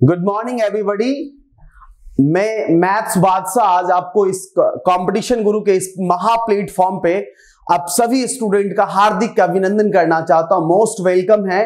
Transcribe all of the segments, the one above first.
Good morning everybody. मैं maths बादशाह आज आपको इस कंपटीशन गुरु के इस महा प्लेटफॉर्म पे आप सभी स्टूडेंट का हार्दिक अभिनंदन करना चाहता हूं। मोस्ट वेलकम है।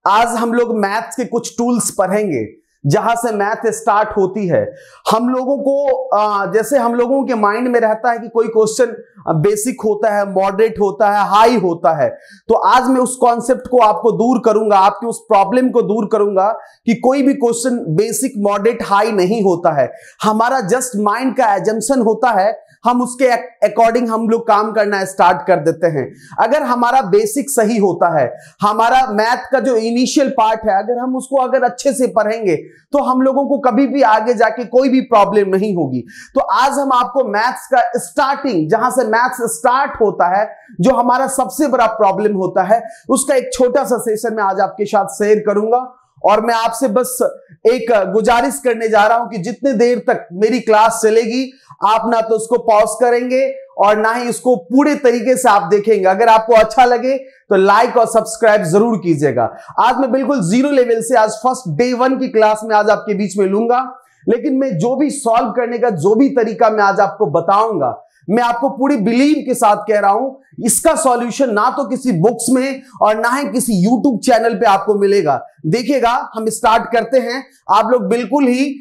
आज हम लोग मैथ्स के कुछ टूल्स पढ़ेंगे जहां से मैथ स्टार्ट होती है। हम लोगों को जैसे हम लोगों के माइंड में रहता है कि कोई क्वेश्चन बेसिक होता है, मॉडरेट होता है, हाई होता है, तो आज मैं उस कॉन्सेप्ट को आपको दूर करूंगा, आपकी उस प्रॉब्लम को दूर करूंगा कि कोई भी क्वेश्चन बेसिक, मॉडरेट, हाई नहीं होता है। हमारा जस्ट माइंड का एजम्पशन होता है, हम उसके अकॉर्डिंग हम लोग काम करना स्टार्ट कर देते हैं। अगर हमारा बेसिक सही होता है, हमारा मैथ का जो इनिशियल पार्ट है, अगर हम उसको अगर अच्छे से पढ़ेंगे तो हम लोगों को कभी भी आगे जाके कोई भी प्रॉब्लम नहीं होगी। तो आज हम आपको मैथ्स का स्टार्टिंग, जहां से मैथ्स स्टार्ट होता है, जो हमारा सबसे बड़ा प्रॉब्लम होता है, उसका एक छोटा सा सेशन में आज आपके साथ शेयर करूंगा। और मैं आपसे बस एक गुजारिश करने जा रहा हूं कि जितने देर तक मेरी क्लास चलेगी, आप ना तो उसको पॉज करेंगे और ना ही इसको पूरे तरीके से आप देखेंगे। अगर आपको अच्छा लगे तो लाइक और सब्सक्राइब जरूर कीजिएगा। आज मैं बिल्कुल जीरो लेवल से आज फर्स्ट डे 1 की क्लास में आज आपके बीच में लूंगा, लेकिन मैं जो भी सॉल्व करने का जो भी तरीका मैं आज आपको बताऊंगा, मैं आपको पूरी बिलीव के साथ कह रहा हूं, इसका सॉल्यूशन ना तो किसी बुक्स में और ना ही किसी यूट्यूब चैनल पे आपको मिलेगा। देखिएगा, हम स्टार्ट करते हैं। आप लोग बिल्कुल ही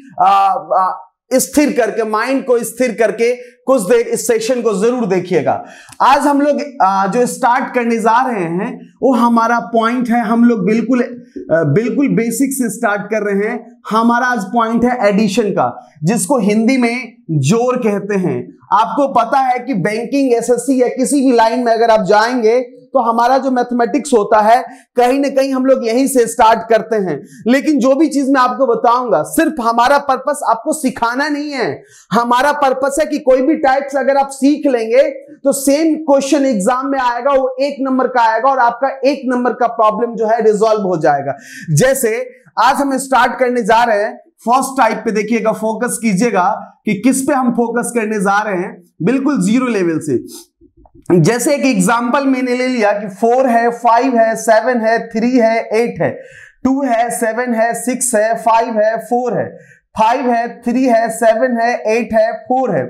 स्थिर करके, माइंड को स्थिर करके कुछ देर इस सेशन को जरूर देखिएगा। आज हम लोग जो स्टार्ट करने जा रहे हैं वो हमारा पॉइंट है, हम लोग बिल्कुल बेसिक से स्टार्ट कर रहे हैं। हमारा आज पॉइंट है एडिशन का, जिसको हिंदी में जोड़ कहते हैं। आपको पता है कि बैंकिंग, एसएससी या किसी भी लाइन में अगर आप जाएंगे तो हमारा जो मैथमेटिक्स होता है, कहीं ना कहीं हम लोग यहीं से स्टार्ट करते हैं। लेकिन जो भी चीज मैं आपको बताऊंगा, सिर्फ हमारा पर्पस आपको सिखाना नहीं है, हमारा पर्पस है कि कोई भी टाइप्स अगर आप सीख लेंगे तो सेम क्वेश्चन एग्जाम में आएगा, वो 1 नंबर का आएगा और आपका 1 नंबर का प्रॉब्लम जो है रिजॉल्व हो जाएगा। जैसे आज हम स्टार्ट करने जा रहे हैं फर्स्ट टाइप पे। देखिएगा, फोकस कीजिएगा कि किस पे हम फोकस करने जा रहे हैं, बिल्कुल जीरो लेवल से। जैसे एक एग्जांपल मैंने ले लिया कि 4 है, 5 है, 7 है, 3 है, 8 है, 2 है, 7 है, 6 है, 5 है, 4 है, 5 है, 3 है, 7 है, 8 है, 4 है।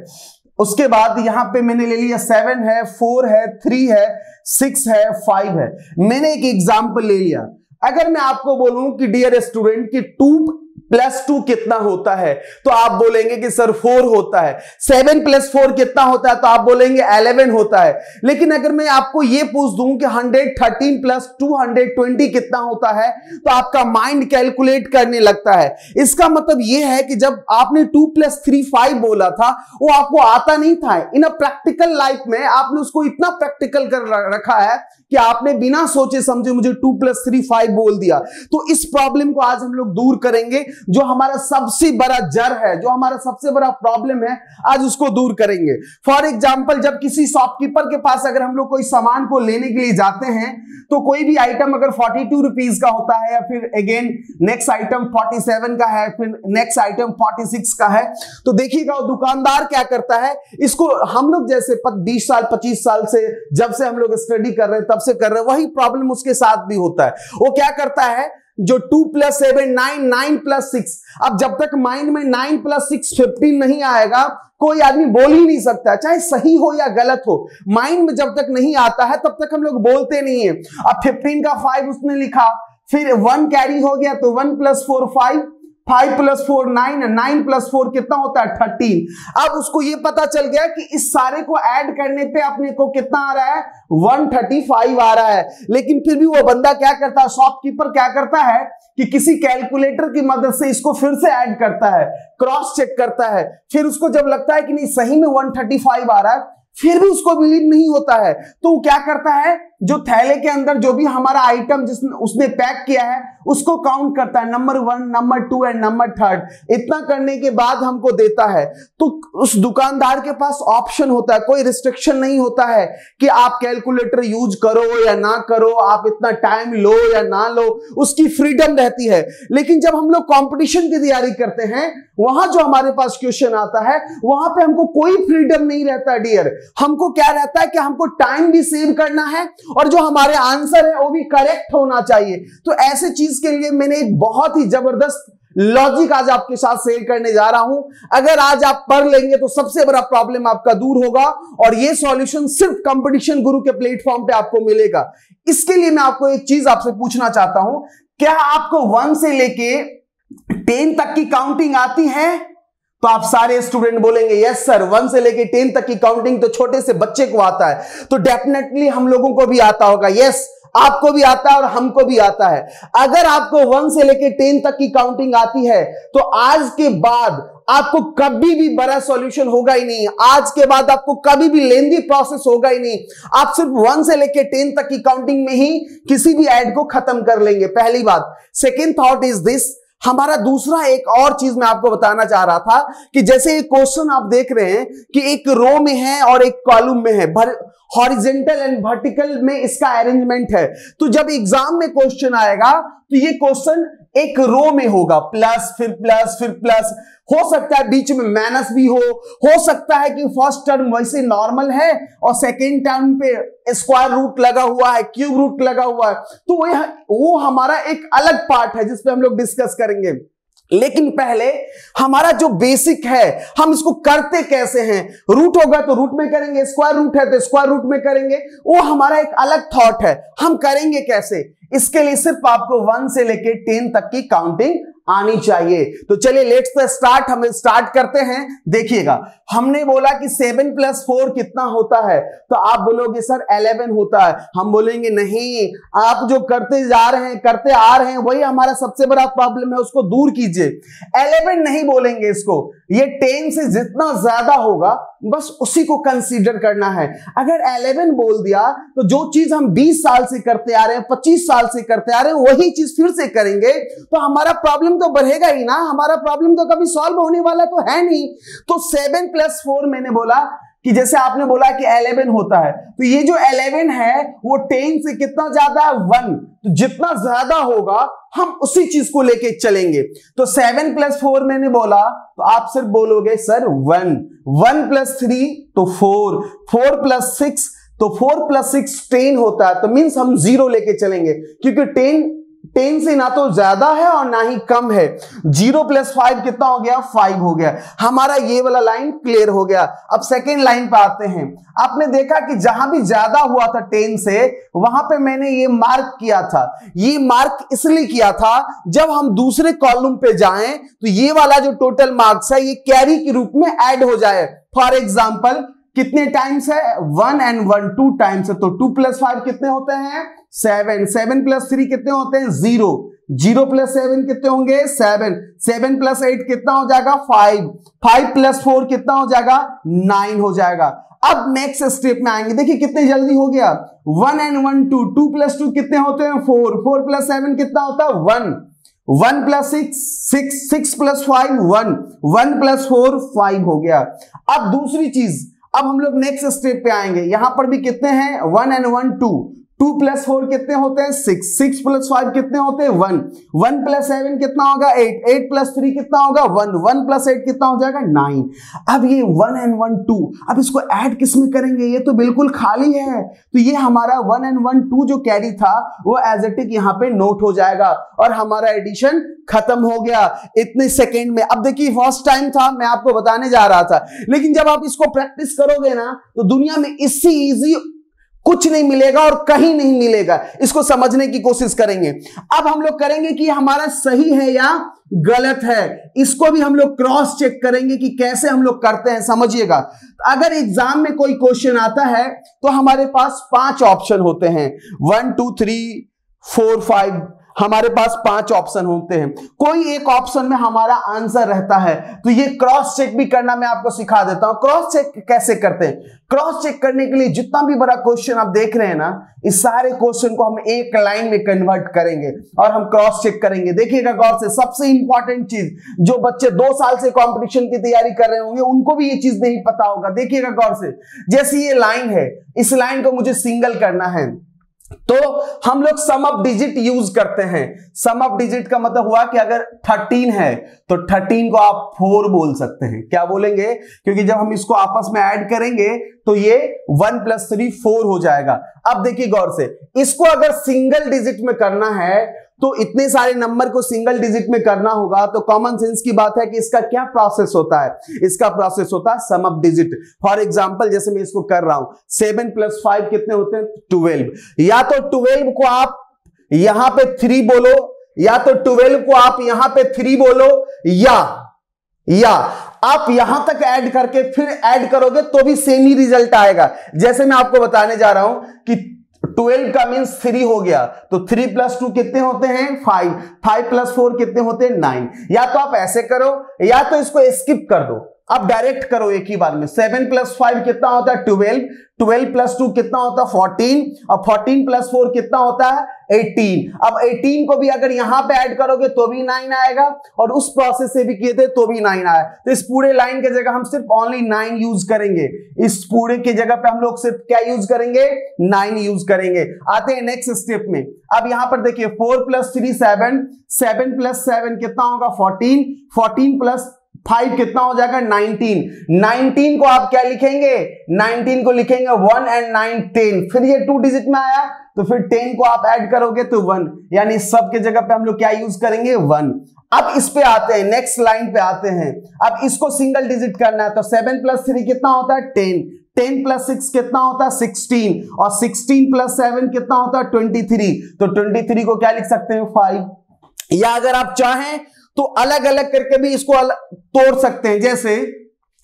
उसके बाद यहां पे मैंने ले लिया 7 है, 4 है, 3 है, 6 है, 5 है। मैंने एक एग्जांपल ले लिया। अगर मैं आपको बोलूं कि डियर स्टूडेंट कि 2 + 2 कितना होता है, तो आप बोलेंगे कि सर 4 होता है। 7 + 4 कितना होता है, तो आप बोलेंगे 11 होता है। लेकिन अगर मैं आपको ये पूछ दूं कि 113 + 220 कितना होता है, तो आपका माइंड कैलकुलेट करने लगता है। इसका मतलब यह है कि जब आपने 2 + 3 5 बोला था, वो आपको आता नहीं था। इन अ प्रैक्टिकल लाइफ में आपने उसको इतना प्रैक्टिकल कर रखा है कि आपने बिना सोचे समझे मुझे 2 + 3 5 बोल दिया। तो इस प्रॉब्लम को आज हम लोग दूर करेंगे। जो हमारा सबसे बड़ा जड़ है, जो हमारा सबसे बड़ा प्रॉब्लम है, आज उसको दूर करेंगे। फॉर एग्जांपल, जब किसी शॉपकीपर के पास अगर हम लोग कोई सामान को लेने के लिए जाते हैं, तो कोई भी आइटम अगर 42 रुपीज का होता है, या फिर अगेन नेक्स्ट आइटम 47 का है, फिर नेक्स्ट आइटम 46 का है, तो देखिएगा वो दुकानदार क्या करता है, इसको हम लोग जैसे 20 साल 25 साल से जब से हम लोग स्टडी कर रहे हैं तब से कर रहे हैं, वही प्रॉब्लम उसके साथ भी होता है। वो क्या करता है, जो 2 + 7 9, 9 + 6, अब जब तक माइंड में 9 + 6 15 नहीं आएगा, कोई आदमी बोल ही नहीं सकता, चाहे सही हो या गलत हो। माइंड में जब तक नहीं आता है तब तक हम लोग बोलते नहीं है। अब 15 का 5 उसने लिखा, फिर 1 कैरी हो गया, तो 1 + 4 5, 5 + 4 9, 9 + 4 कितना होता है 13। अब उसको ये पता चल गया कि इस सारे को ऐड करने पे अपने को कितना आ रहा है, 135 आ रहा है। लेकिन फिर भी वो बंदा क्या करता है, शॉपकीपर क्या करता है कि किसी कैलकुलेटर की मदद से इसको फिर से ऐड करता है, क्रॉस चेक करता है। फिर उसको जब लगता है कि नहीं सही में 135 आ रहा है, फिर भी उसको बिलीव नहीं होता है, तो वो क्या करता है, जो थैले के अंदर जो भी हमारा आइटम उसने पैक किया है उसको काउंट करता है, नंबर 1, नंबर 2 एंड नंबर 3। इतना करने के बाद हमको देता है। तो उस दुकानदार के पास ऑप्शन होता है, कोई रिस्ट्रिक्शन नहीं होता है कि आप कैलकुलेटर यूज करो या ना करो, आप इतना टाइम लो या ना लो, उसकी फ्रीडम रहती है। लेकिन जब हम लोग कंपटीशन की तैयारी करते हैं, वहां जो हमारे पास क्वेश्चन आता है, वहां पे हमको कोई फ्रीडम नहीं रहता डियर। हमको क्या रहता है कि हमको टाइम भी सेव करना है और जो हमारे आंसर है वो भी करेक्ट होना चाहिए। तो ऐसे चीज के लिए मैंने एक बहुत ही जबरदस्त लॉजिक आज आपके साथ शेयर करने जा रहा हूं। अगर आज आप पढ़ लेंगे तो सबसे बड़ा प्रॉब्लम आपका दूर होगा और ये सॉल्यूशन सिर्फ कंपटीशन गुरु के प्लेटफॉर्म पे आपको मिलेगा। इसके लिए मैं आपको एक चीज आपसे पूछना चाहता हूं, क्या आपको 1 से लेके 10 तक की काउंटिंग आती है? तो आप सारे स्टूडेंट बोलेंगे यस सर, 1 से लेके 10 तक की काउंटिंग तो छोटे से बच्चे को आता है। तो डेफिनेटली हम लोगों को भी आता होगा। यस, आपको भी आता है और हमको भी आता है। अगर आपको 1 से लेके 10 तक की काउंटिंग आती है तो आज के बाद आपको कभी भी बड़ा सॉल्यूशन होगा ही नहीं। आज के बाद आपको कभी भी लेंदी प्रोसेस होगा ही नहीं। आप सिर्फ 1 से लेके 10 तक की काउंटिंग में ही किसी भी ऐड को खत्म कर लेंगे, पहली बात। सेकेंड थॉट इज दिस, हमारा दूसरा एक और चीज मैं आपको बताना चाह रहा था कि जैसे एक क्वेश्चन आप देख रहे हैं कि एक रो में है और एक कॉलम में है, हॉरिजॉन्टल एंड वर्टिकल में इसका अरेंजमेंट है। तो जब एग्जाम में क्वेश्चन आएगा तो ये क्वेश्चन एक रो में होगा, प्लस फिर प्लस फिर प्लस, हो सकता है बीच में माइनस भी हो सकता है कि फर्स्ट टर्म वैसे नॉर्मल है और सेकेंड टर्म पे स्क्वायर रूट लगा हुआ है, क्यूब रूट लगा हुआ है। तो वो हमारा एक अलग पार्ट है जिसपे हम लोग डिस्कस करेंगे। लेकिन पहले हमारा जो बेसिक है हम इसको करते कैसे हैं। रूट होगा तो रूट में करेंगे, स्क्वायर रूट है तो स्क्वायर रूट में करेंगे, वो हमारा एक अलग थॉट है। हम करेंगे कैसे, इसके लिए सिर्फ आपको 1 से लेके 10 तक की काउंटिंग आनी चाहिए। तो चलिए लेट्स स्टार्ट, हम स्टार्ट करते हैं। देखिएगा, हमने बोला कि 7 + 4 कितना होता है, तो आप बोलोगे सर 11 होता है। हम बोलेंगे नहीं, आप जो करते जा रहे हैं, करते आ रहे हैं, वही हमारा सबसे बड़ा प्रॉब्लम है, उसको दूर कीजिए। 11 नहीं बोलेंगे इसको, ये 10 से जितना ज्यादा होगा बस उसी को कंसीडर करना है। अगर 11 बोल दिया तो जो चीज हम 20 साल से करते आ रहे हैं, 25 साल से करते आ रहे हैं, वही चीज फिर से करेंगे तो हमारा प्रॉब्लम तो बढ़ेगा ही ना, हमारा प्रॉब्लम तो कभी सॉल्व होने वाला तो है नहीं। तो 7 + 4 मैंने बोला कि जैसे आपने बोला कि 11 होता है, तो ये जो 11 है वो 10 से कितना ज्यादा है, 1। तो जितना ज्यादा होगा हम उसी चीज को लेके चलेंगे। तो 7 + 4 मैंने बोला तो आप सिर्फ बोलोगे सर 1, 1 + 3 तो 4, 4 + 6 तो 4 + 6 10 होता है। तो मीन्स हम 0 लेके चलेंगे क्योंकि 10 से ना तो ज्यादा है और ना ही कम है। 0 + 5 कितना हो गया, 5 हो गया। हमारा ये वाला लाइन क्लियर हो गया। अब सेकेंड लाइन पे आते हैं। आपने देखा कि जहां भी ज्यादा हुआ था 10 से, वहां पे मैंने ये मार्क किया था। ये मार्क इसलिए किया था जब हम दूसरे कॉलम पे जाएं तो ये वाला जो टोटल मार्क्स है ये कैरी के रूप में ऐड हो जाए। फॉर एग्जाम्पल कितने टाइम्स है, 1 and 1 2 टाइम्स है, तो 2 + 5 कितने होते हैं, 7, 7 + 3 कितने होते हैं, 0, 0 + 7 कितने होंगे, 7, 7 + 8 कितना हो जाएगा, 5, 5 + 4 कितना हो जाएगा, 9 हो जाएगा। अब नेक्स्ट स्टेप में आएंगे, देखिए कितने जल्दी हो गया, 1 and 1 2, 2 + 2 कितने होते हैं, 4, 4 + 7 कितना होता है, 1, 1 + 6 6, 6 + 5 1, 1 + 4 5 हो गया। अब दूसरी चीज, अब हम लोग नेक्स्ट स्टेप पे आएंगे। यहां पर भी कितने हैं, 1 and 1 2, 2 + 4 कितने होते हैं, 6, 6 + 5 कितने होते हैं, 1, 1 + 7 कितना होगा, 8, 8 + 3 कितना होगा, 1, 1 + 8 कितना हो जाएगा, 9। अब ये 1 and 1 2, अब इसको ऐड किस में करेंगे, ये तो बिल्कुल खाली है। तो ये हमारा 1 and 1 2 जो कैरी था वो एज इट इज यहाँ पे नोट हो जाएगा और हमारा एडिशन खत्म हो गया इतने सेकेंड में। अब देखिए फर्स्ट टाइम था, मैं आपको बताने जा रहा था, लेकिन जब आप इसको प्रैक्टिस करोगे ना तो दुनिया में इससे इजी कुछ नहीं मिलेगा और कहीं नहीं मिलेगा। इसको समझने की कोशिश करेंगे। अब हम लोग करेंगे कि हमारा सही है या गलत है, इसको भी हम लोग क्रॉस चेक करेंगे कि कैसे हम लोग करते हैं। समझिएगा, अगर एग्जाम में कोई क्वेश्चन आता है तो हमारे पास 5 ऑप्शन होते हैं, 1 2 3 4 5, हमारे पास 5 ऑप्शन होते हैं। कोई एक ऑप्शन में हमारा आंसर रहता है, तो ये क्रॉस चेक भी करना मैं आपको सिखा देता हूं। क्रॉस चेक कैसे करते हैं, क्रॉस चेक करने के लिए जितना भी बड़ा क्वेश्चन आप देख रहे हैं ना, इस सारे क्वेश्चन को हम एक लाइन में कन्वर्ट करेंगे और हम क्रॉस चेक करेंगे। देखिएगा गौर से, सबसे इंपॉर्टेंट चीज, जो बच्चे 2 साल से कंपटीशन की तैयारी कर रहे होंगे उनको भी ये चीज नहीं पता होगा। देखिएगा गौर से, जैसे ये लाइन है, इस लाइन को मुझे सिंगल करना है तो हम लोग सम ऑफ डिजिट यूज करते हैं। सम ऑफ डिजिट का मतलब हुआ कि अगर 13 है तो 13 को आप 4 बोल सकते हैं। क्या बोलेंगे, क्योंकि जब हम इसको आपस में ऐड करेंगे तो ये 1 + 3 4 हो जाएगा। अब देखिए गौर से, इसको अगर सिंगल डिजिट में करना है तो इतने सारे नंबर को सिंगल डिजिट में करना होगा, तो कॉमन सेंस की बात है कि इसका क्या प्रोसेस होता है, इसका प्रोसेस होता है sum up digit. For example जैसे मैं इसको कर रहा हूं, 7 + 5 कितने होते हैं, 12। या तो 12 को आप यहां पे 3 बोलो, या तो 12 को आप यहां पे 3 बोलो, या आप यहां तक ऐड करके फिर ऐड करोगे तो भी सेम ही रिजल्ट आएगा। जैसे मैं आपको बताने जा रहा हूं कि 12 का मीन्स 3 हो गया, तो 3 + 2 कितने होते हैं, 5। 5 + 4 कितने होते हैं, 9। या तो आप ऐसे करो, या तो इसको स्किप कर दो, अब डायरेक्ट करो एक ही बार में। 7 + 5 कितना होता है, 12। 12 + 2 कितना होता है, 14। और 14 + 4 कितना होता है, 18। अब 18 को भी अगर यहां पे ऐड करोगे तो भी 9 आएगा, और उस प्रोसेस से भी किए थे तो भी 9 आया। तो इस पूरे लाइन के जगह हम सिर्फ ओनली 9 यूज करेंगे। इस पूरे की जगह पे हम लोग सिर्फ क्या यूज करेंगे, 9 यूज करेंगे। आते हैं नेक्स्ट स्टेप में। अब यहां पर देखिए 4 + 3 7, 7 + 7 कितना होगा, 14। 14 + 5 कितना हो जाएगा, 19। 19 को आप क्या लिखेंगे, 19 को लिखेंगे 1 और 9 10। फिर ये 2 डिजिट में आया, तो फिर 10 को आप ऐड करोगे तो 1, यानी सब के जगह पे हम लोग क्या यूज करेंगे, 1। अब इस पे आते हैं, नेक्स्ट लाइन पे आते हैं। अब इसको सिंगल डिजिट करना है, तो 7 + 3 कितना होता है, 10। 10 + 6 कितना होता है, 16। और 16 + 7 कितना होता है, 23। तो 23 को क्या लिख सकते हैं, 5। या अगर आप चाहें तो अलग अलग करके भी इसको तोड़ सकते हैं। जैसे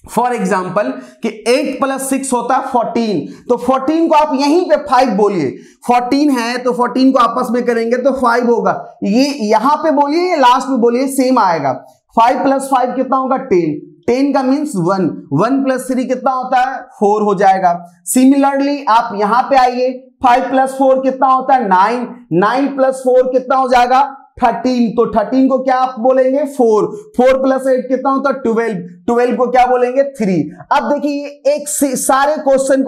फॉर एग्जाम्पल कि 8 + 6 होता है 14, तो 14 को आप यहीं पे 5 बोलिए। 14 है तो 14 को आपस में करेंगे तो 5 होगा, ये यहां पे बोलिए, ये लास्ट में बोलिए, सेम आएगा। 5 + 5 कितना होगा, 10। 10 का मीन्स 1। 1 + 3 कितना होता है, 4 हो जाएगा। सिमिलरली आप यहां पे आइए, 5 + 4 कितना होता है, 9। 9 + 4 कितना हो जाएगा, 13। तो 13 को क्या आप बोलेंगे, 4। 4 + 8 कितना होता है, 12। 12 को क्या बोलेंगे, 3। अब देखिए एक सारे क्वेश्चन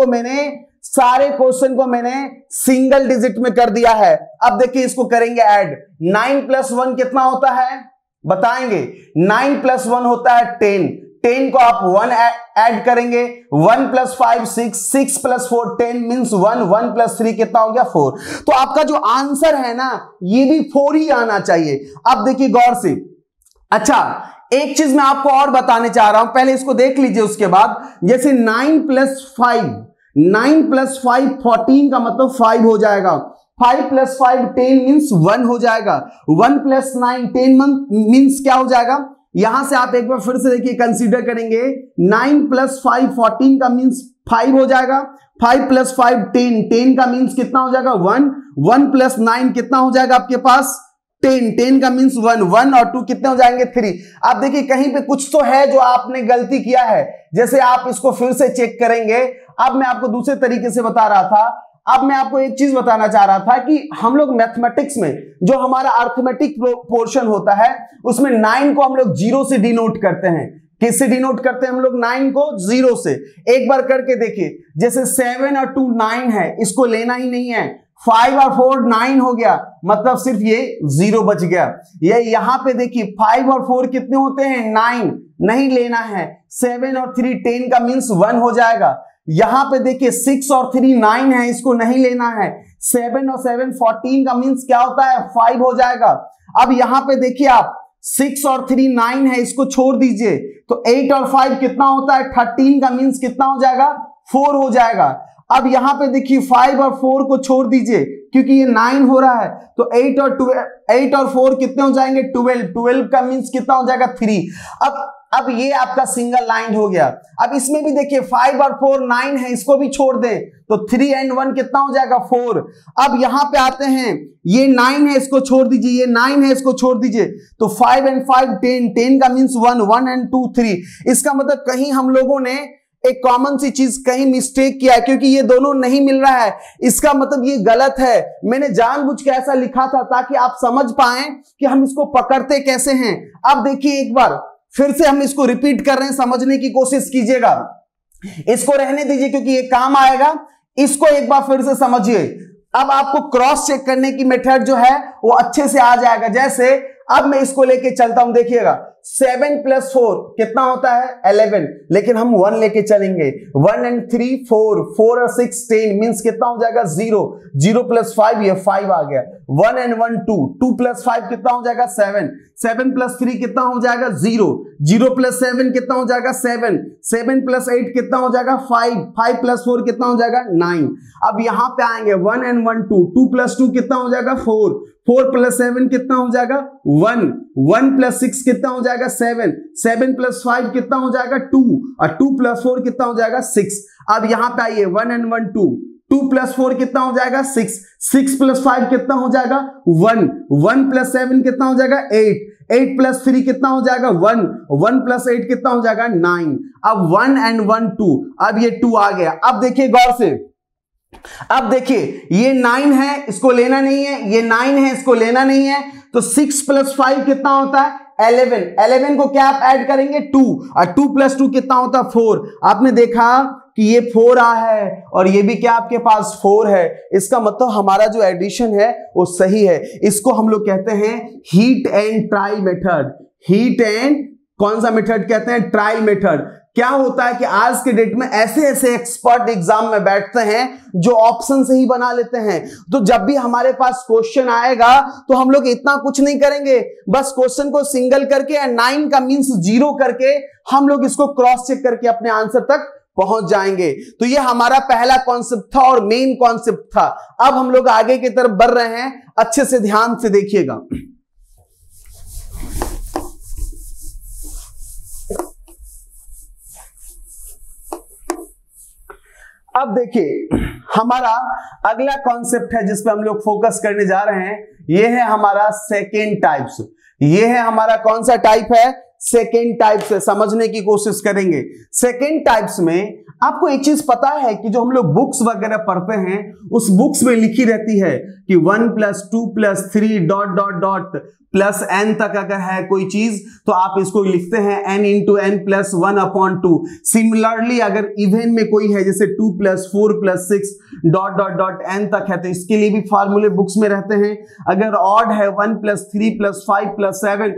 को मैंने सिंगल डिजिट में कर दिया है। अब देखिए इसको करेंगे ऐड। 9 + 1 कितना होता है, बताएंगे। 9 + 1 होता है 10। 10 को आप 1 ऐड करेंगे। 1 + 5 6, 6 + 4 10 मींस 1। 1 + 3 कितना हो गया, 4। तो आपका जो आंसर है ना, ये भी 4 ही आना चाहिए। अब देखिए गौर से। अच्छा, एक चीज मैं आपको और बताने चाह रहा हूं, पहले इसको देख लीजिए। उसके बाद जैसे 9 + 5, 9 + 5 14 का मतलब 5 हो जाएगा। 5 + 5 10 मींस 1 हो जाएगा। 1 + 9 10 मींस क्या हो जाएगा, यहां से आप एक बार फिर से देखिए, कंसीडर करेंगे। 9 + 5 14 का मींस 5 हो जाएगा। 5 + 5 10, 10 का मींस कितना हो जाएगा, 1। 1 + 9 कितना हो जाएगा आपके पास, 10। 10 का मींस 1। 1 और 2 कितने हो जाएंगे, 3। आप देखिए कहीं पे कुछ तो है जो आपने गलती किया है। जैसे आप इसको फिर से चेक करेंगे। अब मैं आपको दूसरे तरीके से बता रहा था। अब मैं आपको एक चीज बताना चाह रहा था कि हम लोग मैथमेटिक्स में जो हमारा अर्थमेटिक पोर्शन होता है, उसमें 9 को हम लोग 0 से डिनोट करते हैं। किससे डिनोट करते हैं हम लोग, 9 को 0 से। एक बार करके देखिए, जैसे 7 और 2 9 है, इसको लेना ही नहीं है। 5 और 4 9 हो गया, मतलब सिर्फ ये 0 बच गया। ये यहां पे देखिए 5 और 4 कितने होते हैं, 9, नहीं लेना है। 7 और 3 10 का मींस 1 हो जाएगा। यहां पे देखिए 6 और 3 9 है, इसको नहीं लेना है। 7 और 7 14 का मींस क्या होता है, 5 हो जाएगा। अब यहां पे देखिए आप 6 और 3 9 है, इसको छोड़ दीजिए। तो 8 और 5 कितना होता है, 13 का मींस कितना हो जाएगा, 4 हो जाएगा। अब यहां पे देखिए 5 और 4 को छोड़ दीजिए क्योंकि ये 9 हो रहा है। तो 8 और 4 कितने हो जाएंगे, 12। 12 का मींस कितना हो जाएगा, 3। अब ये आपका सिंगल लाइन हो गया। अब इसमें भी देखिए 5 और 4 9 है, इसको भी छोड़ दें तो 3 और 1 कितना हो जाएगा, 4। अब यहां पे आते हैं, ये 9 है, इसको छोड़ दीजिए। ये 9 है, इसको छोड़ दीजिए। तो 5 और 5 10, 10 का मींस 1, 1 और 2 3। इसका मतलब कहीं हम लोगों ने एक कॉमन सी चीज कहीं मिस्टेक किया है, क्योंकि ये दोनों नहीं मिल रहा है। इसका मतलब ये गलत है। मैंने जानबूझ के ऐसा लिखा था ताकि आप समझ पाएं कि हम इसको पकड़ते कैसे हैं। अब देखिए एक बार फिर से हम इसको रिपीट कर रहे हैं, समझने की कोशिश कीजिएगा। इसको रहने दीजिए क्योंकि ये काम आएगा। इसको एक बार फिर से समझिए। अब आपको क्रॉस चेक करने की मेथड जो है वो अच्छे से आ जाएगा। जैसे अब मैं इसको लेके चलता हूं, देखिएगा 7 + 4 कितना होता है 11, लेकिन हम 1 लेके चलेंगे। 1 and 3 4, 4 और 6 10 मींस कितना हो जाएगा 0, 0 + 5 ये 5 आ गया। 1 and 1 2, 2 + 5 कितना हो जाएगा 7, 7 + 3 कितना हो जाएगा 0, 0 + 7 कितना हो जाएगा 7, 7 + 8 कितना हो जाएगा 5, 5 + 4 कितना हो जाएगा 9। अब यहां पे आएंगे 1 and 1 2, 2 + 2 कितना हो जाएगा 4, 4 + 7 कितना हो जाएगा 1, 1 + 6 कितना हो जाएगा 7, 7 + 5 कितना हो जाएगा 2 और 2 + 4 कितना हो जाएगा 6। अब यहां पे आइए 1 and 1 2, 2 + 4 कितना हो जाएगा 6, 6 + 5 कितना हो जाएगा 1, 1 + 7 कितना हो जाएगा 8, 8 + 3 कितना हो जाएगा 1, 1 + 8 कितना हो जाएगा 9। अब 1 and 1 2, अब ये 2 आ गया। अब देखिए गौर से, अब देखिए ये 9 है, इसको लेना नहीं है, ये 9 है, इसको लेना नहीं है, तो 6 + 5 कितना होता है 11, 11 को क्या आप ऐड करेंगे 2 और 2 + 2 कितना होता है 4। आपने देखा कि ये 4 आ है और ये भी क्या आपके पास 4 है, इसका मतलब हमारा जो एडिशन है वो सही है। इसको हम लोग कहते हैं heat and trial method. Heat and कौन सा मेथड कहते हैं, ट्रायल मेथड। क्या होता है कि आज के डेट में ऐसे ऐसे एक्सपर्ट एग्जाम में बैठते हैं जो ऑप्शन से ही बना लेते हैं। तो जब भी हमारे पास क्वेश्चन आएगा तो हम लोग इतना कुछ नहीं करेंगे, बस क्वेश्चन को सिंगल करके या 9 का मींस 0 करके हम लोग इसको क्रॉस चेक करके अपने आंसर तक पहुंच जाएंगे। तो ये हमारा पहला कॉन्सेप्ट था और मेन कॉन्सेप्ट था। अब हम लोग आगे की तरफ बढ़ रहे हैं, अच्छे से ध्यान से देखिएगा। अब देखिए हमारा अगला कॉन्सेप्ट है जिस पे हम लोग फोकस करने जा रहे हैं, ये है हमारा सेकेंड टाइप्स। ये है हमारा कौन सा टाइप है, सेकेंड टाइप से समझने की कोशिश करेंगे। सेकेंड टाइप्स में आपको एक चीज पता है कि जो हम लोग बुक्स वगैरह पढ़ते हैं उस बुक्स में लिखी रहती है कि 1 + 2 + 3 ... प्लस n तक अगर है कोई चीज तो आप इसको लिखते हैं n × n + 1/2। सिमिलरली अगर इवन में कोई है जैसे 2 + 4 + 6 ... n तक है तो इसके लिए भी फार्मूले बुक्स में रहते हैं। अगर ऑड है 1 + 3 + 5 + 7 ...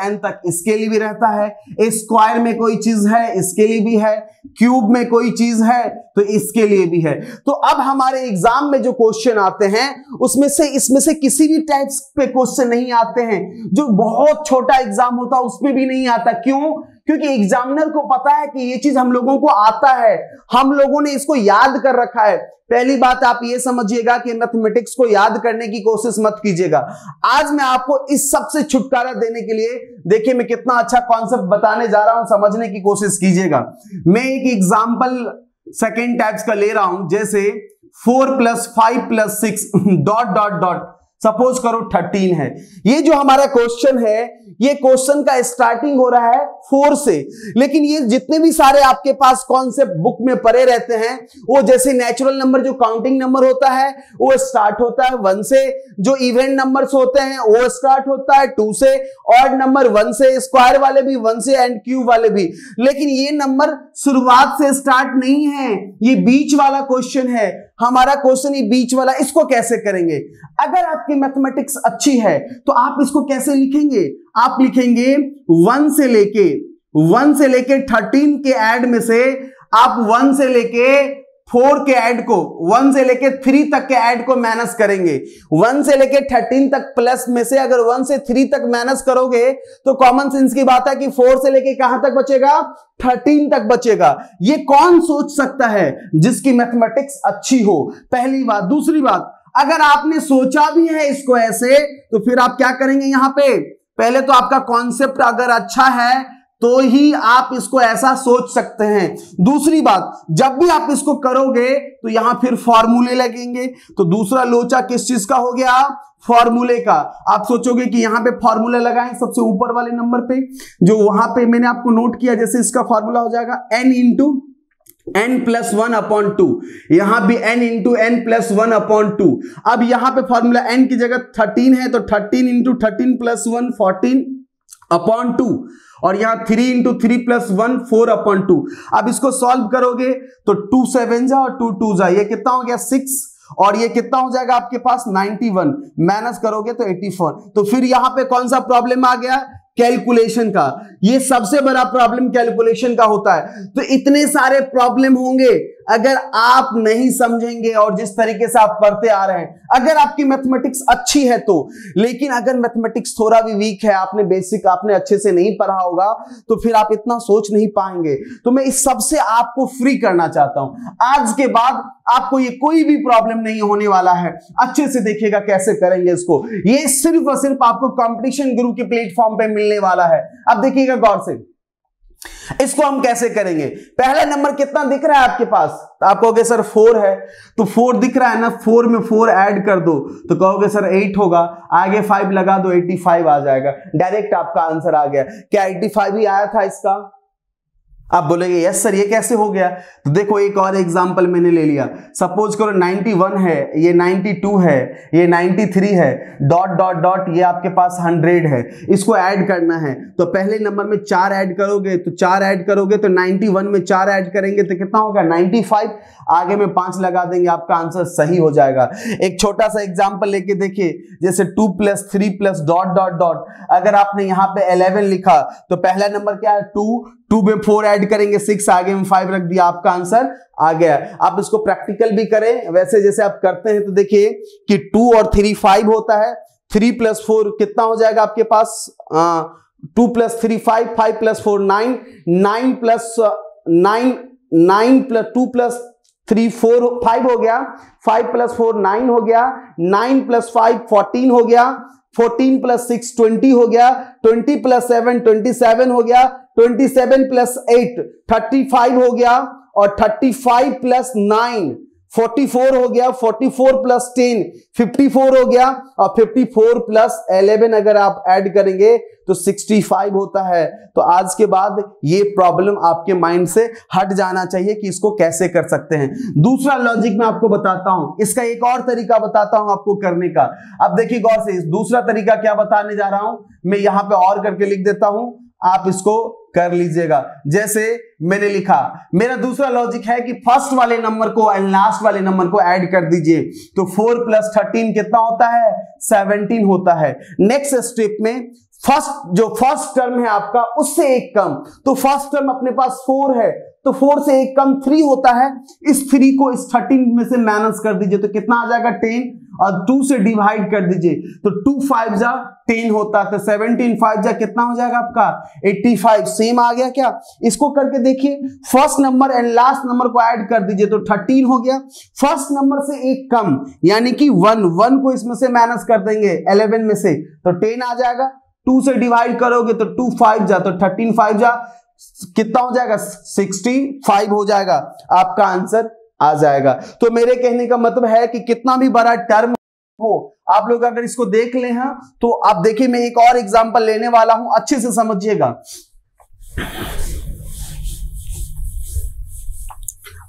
n तक इसके लिए भी रहता है। स्क्वायर में कोई चीज है इसके लिए भी है, क्यूब में कोई चीज है तो इसके लिए भी है। तो अब हमारे एग्जाम में जो क्वेश्चन आते हैं उसमें से इसमें से किसी भी टाइप्स पे क्वेश्चन नहीं आते हैं। जो बहुत छोटा एग्जाम होता है उसमें भी नहीं आता। क्यों? क्योंकि एग्जामिनर को पता है कि ये चीज हम लोगों को आता है, हम लोगों ने इसको याद कर रखा है। पहली बात आप ये समझिएगा कि मैथमेटिक्स को याद करने की कोशिश मत कीजिएगा। आज मैं आपको इस सब से छुटकारा देने के लिए देखिए मैं कितना अच्छा कॉन्सेप्ट बताने जा रहा हूं, समझने की कोशिश कीजिएगा। मैं एक एग्जांपल सेकेंड टाइप्स का ले रहा हूं, जैसे 4 + 5 + 6 ... सपोज करो 13 है। ये जो हमारा क्वेश्चन है ये क्वेश्चन का स्टार्टिंग हो रहा है 4 से, लेकिन ये जितने भी सारे आपके पास कॉन्सेप्ट बुक में पड़े रहते हैं वो जैसे नेचुरल नंबर जो काउंटिंग नंबर होता है वो स्टार्ट होता है 1 से, जो इवेंट नंबर्स होते हैं वो स्टार्ट होता है 2 से, ऑड नंबर 1 से, स्क्वायर वाले भी 1 से एंड क्यूब वाले भी। लेकिन ये नंबर शुरुआत से स्टार्ट नहीं है, ये बीच वाला क्वेश्चन है हमारा। क्वेश्चन ये बीच वाला, इसको कैसे करेंगे? अगर आपकी मैथमेटिक्स अच्छी है तो आप इसको कैसे लिखेंगे? आप लिखेंगे 1 से लेके 13 के ऐड में से आप 1 से लेके 4 के ऐड को, 1 से लेके 3 तक के ऐड को माइनस करेंगे। 1 से लेके 13 तक प्लस में से अगर 1 से 3 तक माइनस करोगे तो कॉमन सेंस की बात है कि 4 से लेके कहां तक बचेगा? 13 तक बचेगा। ये कौन सोच सकता है जिसकी मैथमेटिक्स अच्छी हो? पहली बात। दूसरी बात, अगर आपने सोचा भी है इसको ऐसे तो फिर आप क्या करेंगे? यहां पे पहले तो आपका कॉन्सेप्ट अगर अच्छा है तो ही आप इसको ऐसा सोच सकते हैं। दूसरी बात, जब भी आप इसको करोगे तो यहां फिर फॉर्मूले लगेंगे। तो दूसरा लोचा किस चीज का हो गया? फॉर्मूले का। आप सोचोगे कि यहां पे फॉर्मूला लगाएं सबसे ऊपर वाले नंबर पे, जो वहां पे मैंने आपको नोट किया, जैसे इसका फॉर्मूला हो जाएगा n × n + 1/2। यहां भी n × n + 1/2। अब यहां पे फॉर्मूला n की जगह 13 है तो 13 × 13 + 1 14/2 और यहां 3 × 3 + 1 4/2। अब इसको सॉल्व करोगे तो 2 7 जा और 2 2 जा, ये कितना हो गया 6 और ये कितना हो जाएगा आपके पास 91, माइनस करोगे तो 84। तो फिर यहां पे कौन सा प्रॉब्लम आ गया, कैलकुलेशन का। ये सबसे बड़ा प्रॉब्लम कैलकुलेशन का होता है। तो इतने सारे प्रॉब्लम होंगे अगर आप नहीं समझेंगे और जिस तरीके से आप पढ़ते आ रहे हैं। अगर आपकी मैथमेटिक्स अच्छी है तो, लेकिन अगर मैथमेटिक्स थोड़ा भी वीक है, आपने बेसिक आपने अच्छे से नहीं पढ़ा होगा, तो फिर आप इतना सोच नहीं पाएंगे। तो मैं इस सबसे आपको फ्री करना चाहता हूं। आज के बाद आपको ये कोई भी प्रॉब्लम नहीं होने वाला है। अच्छे से देखिएगा कैसे करेंगे इसको। ये सिर्फ और सिर्फ आपको कंपटीशन गुरु के प्लेटफॉर्म पे मिलने वाला है। अब देखिएगा गौर से, इसको हम कैसे करेंगे। पहला नंबर कितना दिख रहा है आपके पास, तो आप कहोगे सर 4 है, तो 4 दिख रहा है ना, 4 में 4 ऐड कर दो तो कहोगे सर 8 होगा, आगे 5 लगा दो 85 आ जाएगा। डायरेक्ट आपका आंसर आ गया। क्या 85 ही आया था इसका? आप बोलेंगे यस सर ये कैसे हो गया। तो देखो एक और एग्जांपल मैंने ले लिया। सपोज करो 91 है, ये 92 है, ये 93 है, डॉट डॉट डॉट ये आपके पास 100 है। इसको ऐड करना है तो पहले नंबर में 4 ऐड करोगे, तो 4 ऐड करोगे तो 91 में 4 ऐड करेंगे तो कितना होगा 95, आगे में 5 लगा देंगे, आपका आंसर सही हो जाएगा। एक छोटा सा एग्जांपल लेके देखिए, जैसे 2 + 3 + डॉट डॉट डॉट। अगर आपने यहाँ पे 11 लिखा तो पहला नंबर क्या है 2 में 4 ऐड करेंगे 6, आगे में 5 रख दिया, आपका आंसर आ गया। आप इसको प्रैक्टिकल भी करें वैसे जैसे आप करते हैं, तो देखिए कि 2 और 3 5 होता है, 3 + 4 कितना हो जाएगा आपके पास 2 + 3 5, 5 + 4 9, 9 + 9 9 + 2 + 3 4 5 हो गया, 5 + 4 9 हो गया, 9 + 5 14 हो गया, 14 + 6 20 हो गया, 20 + 7 27 हो गया, 27 + 8 35 हो गया, और 35 + 9 44 हो गया, 44 + 10 54 हो गया, और 54 + 11 अगर आप ऐड करेंगे तो 65 होता है। तो आज के बाद ये प्रॉब्लम आपके माइंड से हट जाना चाहिए कि इसको कैसे कर सकते हैं। दूसरा लॉजिक मैं आपको बताता हूं, इसका एक और तरीका बताता हूं आपको करने का। अब देखिए गौर से, दूसरा तरीका क्या बताने जा रहा हूं, मैं यहां पे और करके लिख देता हूं, आप इसको कर लीजिएगा। जैसे मैंने लिखा, मेरा दूसरा लॉजिक है कि फर्स्ट वाले नंबर को एंड लास्ट वाले नंबर को ऐड कर दीजिए, तो 4 + 13 कितना होता है 17 होता है। नेक्स्ट स्टेप में फर्स्ट टर्म है आपका उससे एक कम, तो फर्स्ट टर्म अपने पास 4 है, तो 4 से एक कम 3 होता है। इस 3 को इस 13 में से माइनस कर दीजिए तो कितना आ जाएगा 10, और 2 से डिवाइड कर दीजिए तो 2 5 जा 10 होता है, तो 17 5 जा कितना हो जाएगा आपका 85। सेम आ गया क्या? इसको करके देखिए, first number and last number को ऐड कर दीजिए तो 13 हो गया। फर्स्ट नंबर से एक कम यानी कि 1 को इसमें से माइनस कर देंगे 11 में से, तो 10 आ जाएगा। 2 से डिवाइड करोगे तो 2 5 जा, तो 13 5 जा कितना हो जाएगा 65 हो जाएगा, आपका आंसर आ जाएगा। तो मेरे कहने का मतलब है कि कितना भी बड़ा टर्म हो, आप लोग अगर इसको देख ले हैं तो आप देखिए, मैं एक और एग्जांपल लेने वाला हूं, अच्छे से समझिएगा।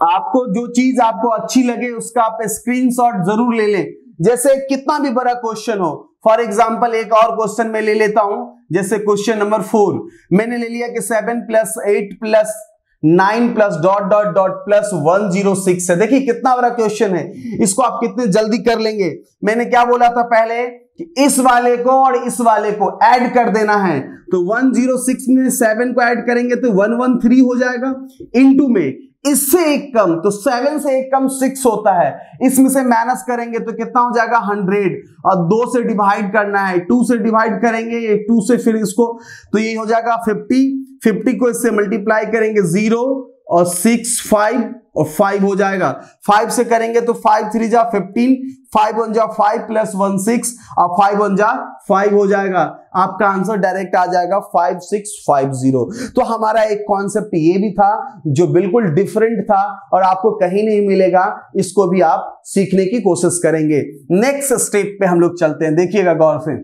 आपको जो चीज आपको अच्छी लगे उसका आप स्क्रीनशॉट जरूर ले लें। जैसे कितना भी बड़ा क्वेश्चन हो, फॉर एग्जाम्पल एक और क्वेश्चन मैं ले लेता हूं, जैसे क्वेश्चन नंबर 4 मैंने ले लिया कि 7 + 8 + 9 + डॉट डॉट डॉट + 106 है। देखिए कितना बड़ा क्वेश्चन है, इसको आप कितने जल्दी कर लेंगे। मैंने क्या बोला था पहले कि इस वाले को और इस वाले को ऐड कर देना है, तो 106 में 7 को ऐड करेंगे तो 113 हो जाएगा, इनटू में इससे एक कम, तो 7 से एक कम 6 होता है, इसमें से माइनस करेंगे तो कितना हो जाएगा 100, और 2 से डिवाइड करना है, 2 से डिवाइड करेंगे, 2 से फिर इसको, तो ये हो जाएगा 50 को इससे मल्टीप्लाई करेंगे 0 और 6 5 और 5 हो जाएगा। 5 से करेंगे तो 5 3 जा 15, 5 1 जा 5 + 1 6 और 5 1 जा 5 हो जाएगा। आपका आंसर डायरेक्ट आ जाएगा 5650। तो हमारा एक कॉन्सेप्ट ये भी था जो बिल्कुल डिफरेंट था और आपको कहीं नहीं मिलेगा, इसको भी आप सीखने की कोशिश करेंगे। नेक्स्ट स्टेप पे हम लोग चलते हैं, देखिएगा गौर से।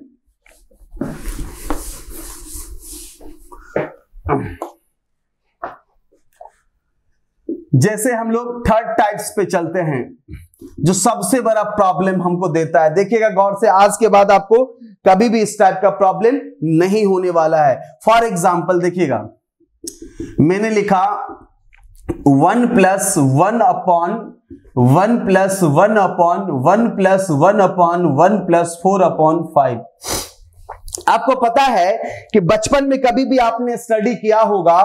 जैसे हम लोग थर्ड टाइप्स पे चलते हैं, जो सबसे बड़ा प्रॉब्लम हमको देता है। देखिएगा गौर से, आज के बाद आपको कभी भी इस टाइप का प्रॉब्लम नहीं होने वाला है। फॉर एग्जाम्पल देखिएगा, मैंने लिखा 1 + 1/1 1 plus 1 upon 1 plus 1 upon 1 plus 4 upon 5। आपको पता है कि बचपन में कभी भी आपने स्टडी किया होगा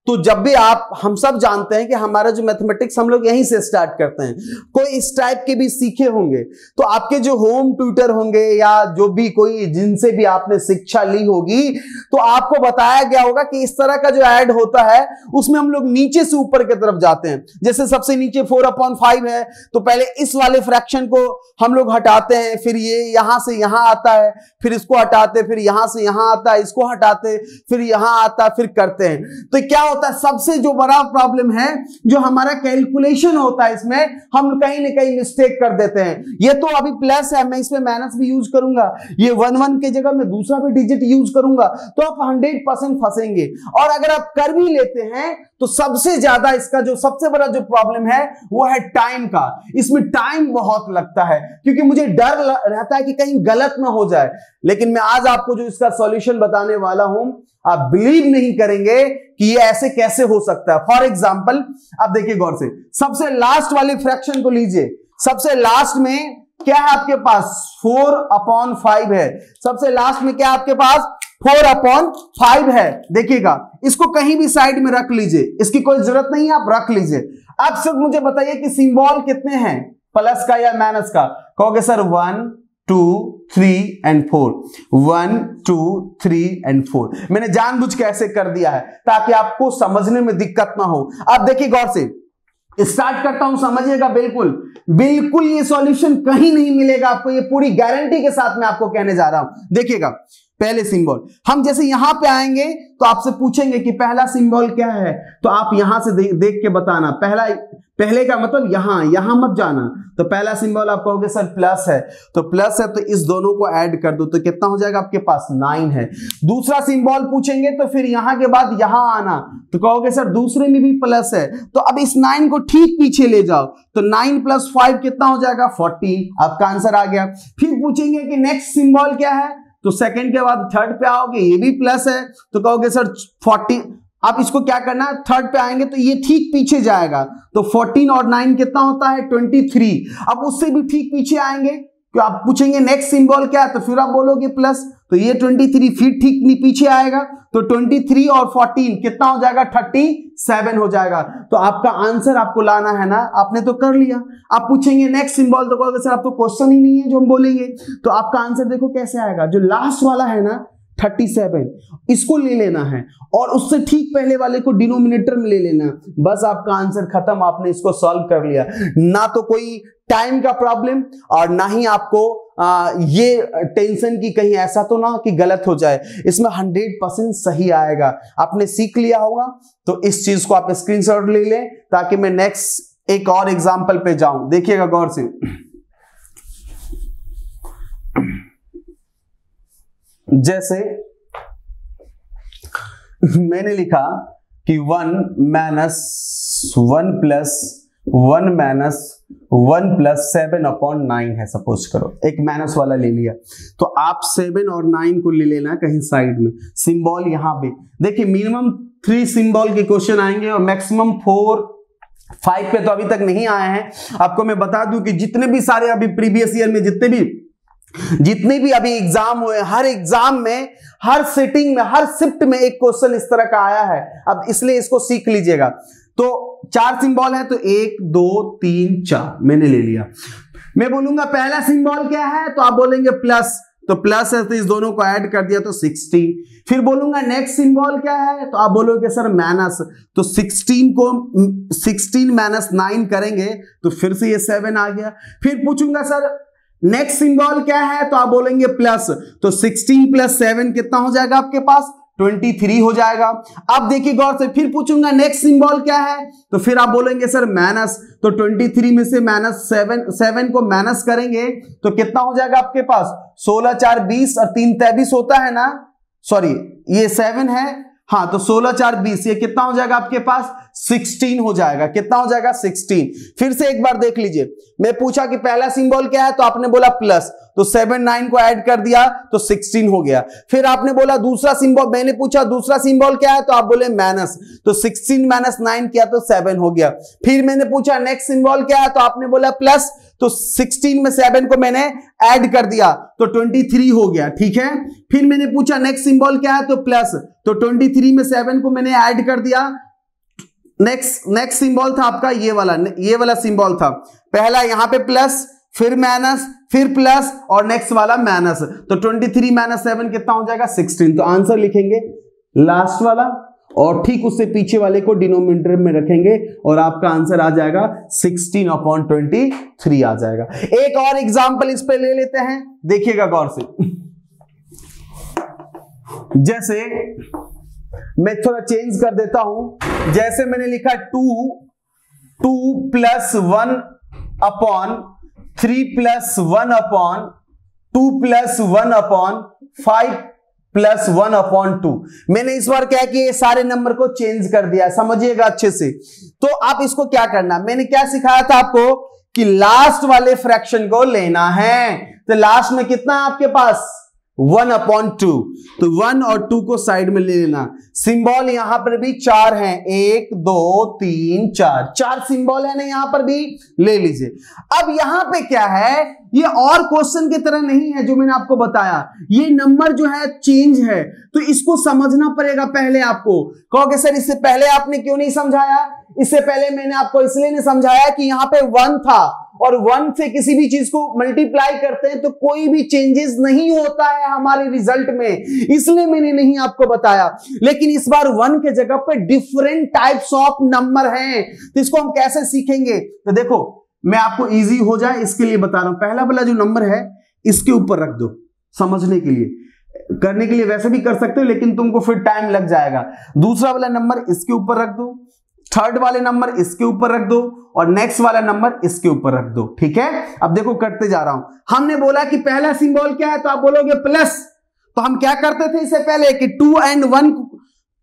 तो जब भी हम सब जानते हैं कि हमारा जो मैथमेटिक्स हम लोग यहीं से स्टार्ट करते हैं, कोई इस टाइप के भी सीखे होंगे तो आपके जो होम ट्यूटर होंगे या जो भी कोई जिनसे भी आपने शिक्षा ली होगी तो आपको बताया गया होगा कि इस तरह का जो ऐड होता है उसमें हम लोग नीचे से ऊपर की तरफ जाते हैं। जैसे सबसे नीचे 4/5 है तो पहले इस वाले फ्रैक्शन को हम लोग हटाते हैं, फिर ये यहां से यहां आता है, फिर इसको हटाते, फिर यहां से यहां आता है, इसको हटाते, फिर यहां आता, फिर करते हैं। तो क्या होता है, सबसे जो बड़ा प्रॉब्लम है जो हमारा कैलकुलेशन होता है इसमें हम कहीं ना कहीं मिस्टेक कर देते हैं। ये तो अभी प्लस है, मैं इसमें माइनस भी यूज करूंगा, ये 1 के जगह मैं दूसरा भी डिजिट यूज करूंगा तो आप 100% फंसेंगे। और अगर आप कर भी लेते हैं तो सबसे ज्यादा इसका जो सबसे बड़ा जो प्रॉब्लम है वो है टाइम का। इसमें टाइम बहुत लगता है क्योंकि मुझे डर रहता है कि कहीं गलत ना हो जाए। लेकिन मैं आज आपको जो इसका सॉल्यूशन बताने वाला हूं आप बिलीव नहीं करेंगे कि ये ऐसे कैसे हो सकता है। फॉर एग्जाम्पल आप देखिए गौर से, सबसे लास्ट वाले फ्रैक्शन को लीजिए। सबसे लास्ट में क्या है आपके पास 4/5 है। सबसे लास्ट में क्या है आपके पास 4/5 है। देखिएगा इसको कहीं भी साइड में रख लीजिए, इसकी कोई जरूरत नहीं है, आप रख लीजिए। अब सिर्फ मुझे बताइए कि सिंबल कितने हैं, प्लस का या माइनस का। कहोगे सर 1 2 3 एंड 4, 1 2 3 एंड 4। मैंने जानबूझ के ऐसे कर दिया है ताकि आपको समझने में दिक्कत ना हो। अब देखिए गौर से स्टार्ट करता हूं, समझिएगा। बिल्कुल बिल्कुल ये सॉल्यूशन कहीं नहीं मिलेगा आपको, ये पूरी गारंटी के साथ मैं आपको कहने जा रहा हूं। देखिएगा पहले सिंबल हम जैसे यहां पे आएंगे तो आपसे पूछेंगे कि पहला सिंबल क्या है, तो आप यहां से देख के बताना। पहले का मतलब यहां मत जाना। तो पहला सिंबल आप कहोगे सर प्लस है, तो प्लस है तो इस दोनों को ऐड कर दो तो कितना हो जाएगा आपके पास 9 है। दूसरा सिंबल पूछेंगे तो फिर यहां के बाद यहां आना, तो कहोगे सर दूसरे में भी प्लस है, तो अब इस 9 को ठीक पीछे ले जाओ तो 9 + 5 कितना हो जाएगा 14। आपका आंसर आ गया। फिर पूछेंगे कि नेक्स्ट सिंबल क्या है, तो सेकंड के बाद थर्ड पे आओगे, ये भी प्लस है तो कहोगे सर 40। आप इसको क्या करना है, थर्ड पे आएंगे तो ये ठीक पीछे जाएगा तो 14 और 9 कितना होता है 23। अब उससे भी ठीक पीछे आएंगे तो आप पूछेंगे नेक्स्ट सिंबल क्या है, तो फिर आप बोलोगे प्लस, तो ये 23 फिर ठीक पीछे आएगा तो 23 और 14 कितना हो जाएगा 37 हो जाएगा। तो आपका आंसर आपको लाना है ना, आपने तो कर लिया। आप पूछेंगे नेक्स्ट सिंबल तो कहोगे सर आप तो क्वेश्चन ही नहीं है जो हम बोलेंगे, तो आपका आंसर देखो कैसे आएगा, जो लास्ट वाला है ना 37 इसको ले लेना है और उससे ठीक पहले वाले को डिनोमिनेटर में ले लेना, बस आपका आंसर खत्म। आपने इसको सॉल्व कर लिया। ना तो कोई टाइम का प्रॉब्लम और ना ही आपको ये टेंशन की कहीं ऐसा तो ना कि गलत हो जाए। इसमें 100% सही आएगा। आपने सीख लिया होगा तो इस चीज को आप स्क्रीनशॉट ले लें ताकि मैं नेक्स्ट एक और एग्जांपल पे जाऊं। देखिएगा गौर से, जैसे मैंने लिखा कि 1 - 1 + 1 - 1 + 7/9 है। सपोज करो एक माइनस वाला ले लिया तो आप 7 और 9 को ले लेना कहीं साइड में। सिंबल यहां पे देखिए मिनिमम 3 सिंबल के क्वेश्चन आएंगे और मैक्सिमम 4 5 पे तो अभी तक नहीं आए हैं। आपको मैं बता दूं कि जितने भी सारे अभी प्रीवियस ईयर में जितने भी अभी एग्जाम हुए, हर एग्जाम में, हर सिटिंग में, हर शिफ्ट में एक क्वेश्चन इस तरह का आया है। अब इसलिए इसको सीख लीजिएगा। तो 4 सिंबल है तो 1 2 3 4 मैंने ले लिया। मैं बोलूंगा पहला सिंबल क्या है तो आप बोलेंगे प्लस, तो प्लस है तो इस दोनों को ऐड कर दिया तो 16। फिर बोलूंगा नेक्स्ट सिंबल क्या है तो आप बोलोगे सर माइनस, तो 16 को 16 - 9 करेंगे तो फिर से ये 7 आ गया। फिर पूछूंगा सर नेक्स्ट सिंबल क्या है तो आप बोलेंगे प्लस, तो 16 + 7 कितना हो जाएगा आपके पास 23 हो जाएगा। अब देखिए गौर से, फिर पूछूंगा नेक्स्ट सिंबल क्या है तो फिर आप बोलेंगे सर माइनस, तो 23 में से -7 को माइनस करेंगे तो कितना हो जाएगा आपके पास 16 × 4 = 20 और 3 × 23 होता है ना, सॉरी ये 7 है, हाँ, तो 16 4 20, ये कितना हो जाएगा आपके पास 16 हो जाएगा। कितना हो जाएगा 16। फिर से एक बार देख लीजिए, मैं पूछा कि पहला सिंबल क्या है, तो आपने बोला प्लस, तो 7 9 को ऐड कर दिया तो 16 हो गया। फिर आपने बोला दूसरा सिंबल, मैंने पूछा दूसरा सिंबल क्या है, तो आप बोले माइनस, तो 16 माइनस 9 किया तो 7 हो गया। फिर मैंने पूछा नेक्स्ट सिंबल क्या है, तो आपने बोला प्लस, तो 16 में 7 को मैंने ऐड कर दिया तो 23 हो गया। ठीक है, फिर मैंने पूछा नेक्स्ट सिंबल क्या है, तो प्लस, तो 23 में 7 को मैंने ऐड कर दिया। नेक्स्ट सिंबल था आपका ये वाला सिंबल था। पहला यहां पे प्लस, फिर माइनस, फिर प्लस और नेक्स्ट वाला माइनस, तो 23 माइनस 7 कितना हो जाएगा 16। तो आंसर लिखेंगे लास्ट वाला और ठीक उससे पीछे वाले को डिनोमिनेटर में रखेंगे और आपका आंसर आ जाएगा 16/23 आ जाएगा। एक और एग्जांपल इस पे ले लेते हैं, देखिएगा गौर से। जैसे मैं थोड़ा चेंज कर देता हूं, जैसे मैंने लिखा 2 + 1 अपॉन 3 + 1 अपॉन 2 + 1 अपॉन 5 + 1/2। मैंने इस बार क्या किया, ये सारे नंबर को चेंज कर दिया, समझिएगा अच्छे से। तो आप इसको क्या करना, मैंने क्या सिखाया था आपको कि लास्ट वाले फ्रैक्शन को लेना है। तो लास्ट में कितना है आपके पास 1/2, तो 1 और 2 को साइड में ले लेना। सिंबल यहां पर भी 4 हैं, 1 2 3 4 सिंबल है ना, यहां पर भी ले लीजिए। अब यहां पे क्या है, ये और क्वेश्चन की तरह नहीं है जो मैंने आपको बताया, ये नंबर जो है चेंज है, तो इसको समझना पड़ेगा पहले आपको। कहोगे सर इससे पहले आपने क्यों नहीं समझाया? इससे पहले मैंने आपको इसलिए नहीं समझाया कि यहां पे 1 था और 1 से किसी भी चीज को मल्टीप्लाई करते हैं तो कोई भी चेंजेस नहीं होता है हमारे रिजल्ट में, इसलिए मैंने नहीं आपको बताया। लेकिन इस बार 1 के जगह पे डिफरेंट टाइप्स ऑफ नंबर हैं, तो इसको हम कैसे सीखेंगे? तो देखो मैं आपको इजी हो जाए इसके लिए बता रहा हूं। पहला वाला जो नंबर है इसके ऊपर रख दो, समझने के लिए, करने के लिए वैसे भी कर सकते हो लेकिन तुमको फिर टाइम लग जाएगा। दूसरा वाला नंबर इसके ऊपर रख दो, थर्ड वाले नंबर इसके ऊपर रख दो और नेक्स्ट वाला नंबर इसके ऊपर रख दो। ठीक है, अब देखो करते जा रहा हूं। हमने बोला कि पहला सिंबल क्या है, तो आप बोलोगे प्लस, तो हम क्या करते थे इससे पहले कि 2 और 1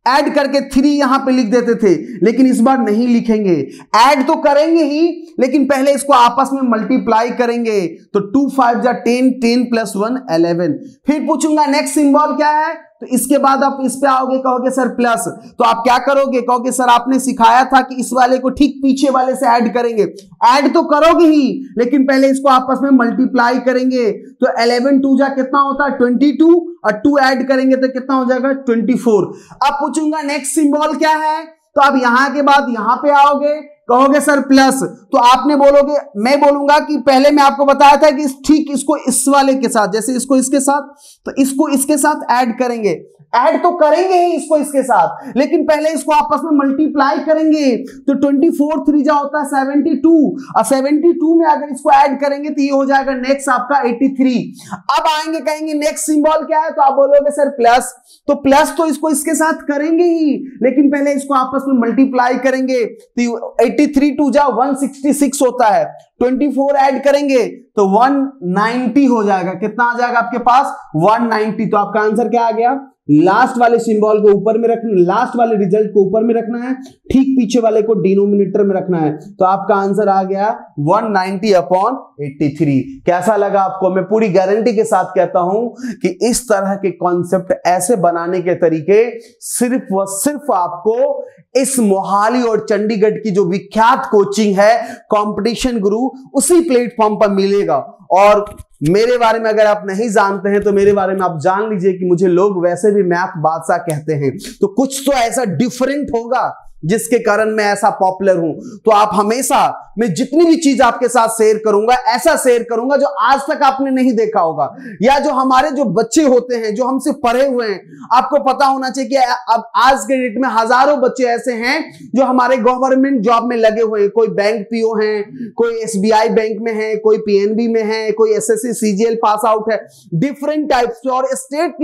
ऐड करके 3 यहां पे लिख देते थे, लेकिन इस बार नहीं लिखेंगे। ऐड तो करेंगे ही लेकिन पहले इसको आपस में मल्टीप्लाई करेंगे, तो 2 5 जा 10, 10 + 1 11। फिर पूछूंगा नेक्स्ट सिंबल क्या है, तो इसके बाद आप इस पे आओगे, कहोगे सर प्लस, तो आप क्या करोगे, कहोगे सर आपने सिखाया था कि इस वाले को ठीक पीछे वाले से ऐड करेंगे। ऐड तो करोगे ही लेकिन पहले इसको आपस में मल्टीप्लाई करेंगे, तो 11 2 जा कितना होता है 22 और 2 ऐड करेंगे तो कितना हो जाएगा 24। अब पूछूंगा नेक्स्ट सिंबल क्या है, तो आप यहां के बाद यहां पे आओगे, कहोगे सर प्लस, तो आपने बोलोगे, मैं बोलूंगा कि पहले मैं आपको बताया था कि ठीक इसको इस वाले के साथ, जैसे इसको इसके साथ, तो इसको इसके साथ ऐड करेंगे। ऐड तो करेंगे ही इसको इसके साथ लेकिन पहले इसको आपस में मल्टीप्लाई करेंगे, तो 24 3 जा होता है 72 और 72 में अगर इसको ऐड करेंगे तो ये हो जाएगा नेक्स्ट आपका 83। अब आएंगे कहेंगे नेक्स्ट सिंबल क्या है, तो आप बोलोगे सर प्लस, तो प्लस तो इसको इसके साथ करेंगे ही लेकिन पहले इसको आपस में मल्टीप्लाई करेंगे, तो 83 2 जा 166 होता है, 24 ऐड करेंगे तो 190 हो जाएगा। कितना आ जाएगा आपके पास 190। तो आपका आंसर क्या आ गया, लास्ट वाले सिंबल को ऊपर में रखना, लास्ट वाले रिजल्ट को ऊपर में रखना है, ठीक पीछे वाले को डिनोमिनेटर में रखना है, तो आपका आंसर आ गया 190/83। कैसा लगा आपको? मैं पूरी गारंटी के साथ कहता हूं कि इस तरह के कॉन्सेप्ट, ऐसे बनाने के तरीके सिर्फ व सिर्फ आपको इस मोहाली और चंडीगढ़ की जो विख्यात कोचिंग है कंपटीशन गुरु, उसी प्लेटफॉर्म पर मिलेगा। और मेरे बारे में अगर आप नहीं जानते हैं तो मेरे बारे में आप जान लीजिए कि मुझे लोग वैसे भी मैथ बादशाह कहते हैं, तो कुछ तो ऐसा डिफरेंट होगा जिसके कारण मैं ऐसा पॉपुलर हूं। तो आप हमेशा, मैं जितनी भी चीज आपके साथ शेयर करूंगा ऐसा शेयर करूंगा जो आज तक आपने नहीं देखा होगा, या जो हमारे जो बच्चे होते हैं जो हमसे पढ़े हुए हैं, आपको पता होना चाहिए कि अब आज के डेट में हजारों बच्चे ऐसे हैं जो हमारे गवर्नमेंट जॉब में लगे हुए हैं। कोई बैंक पीओ हैं, कोई SBI बैंक में है, कोई PNB में है, कोई SSC CGL पास आउट है, डिफरेंट टाइप्स। और स्टेट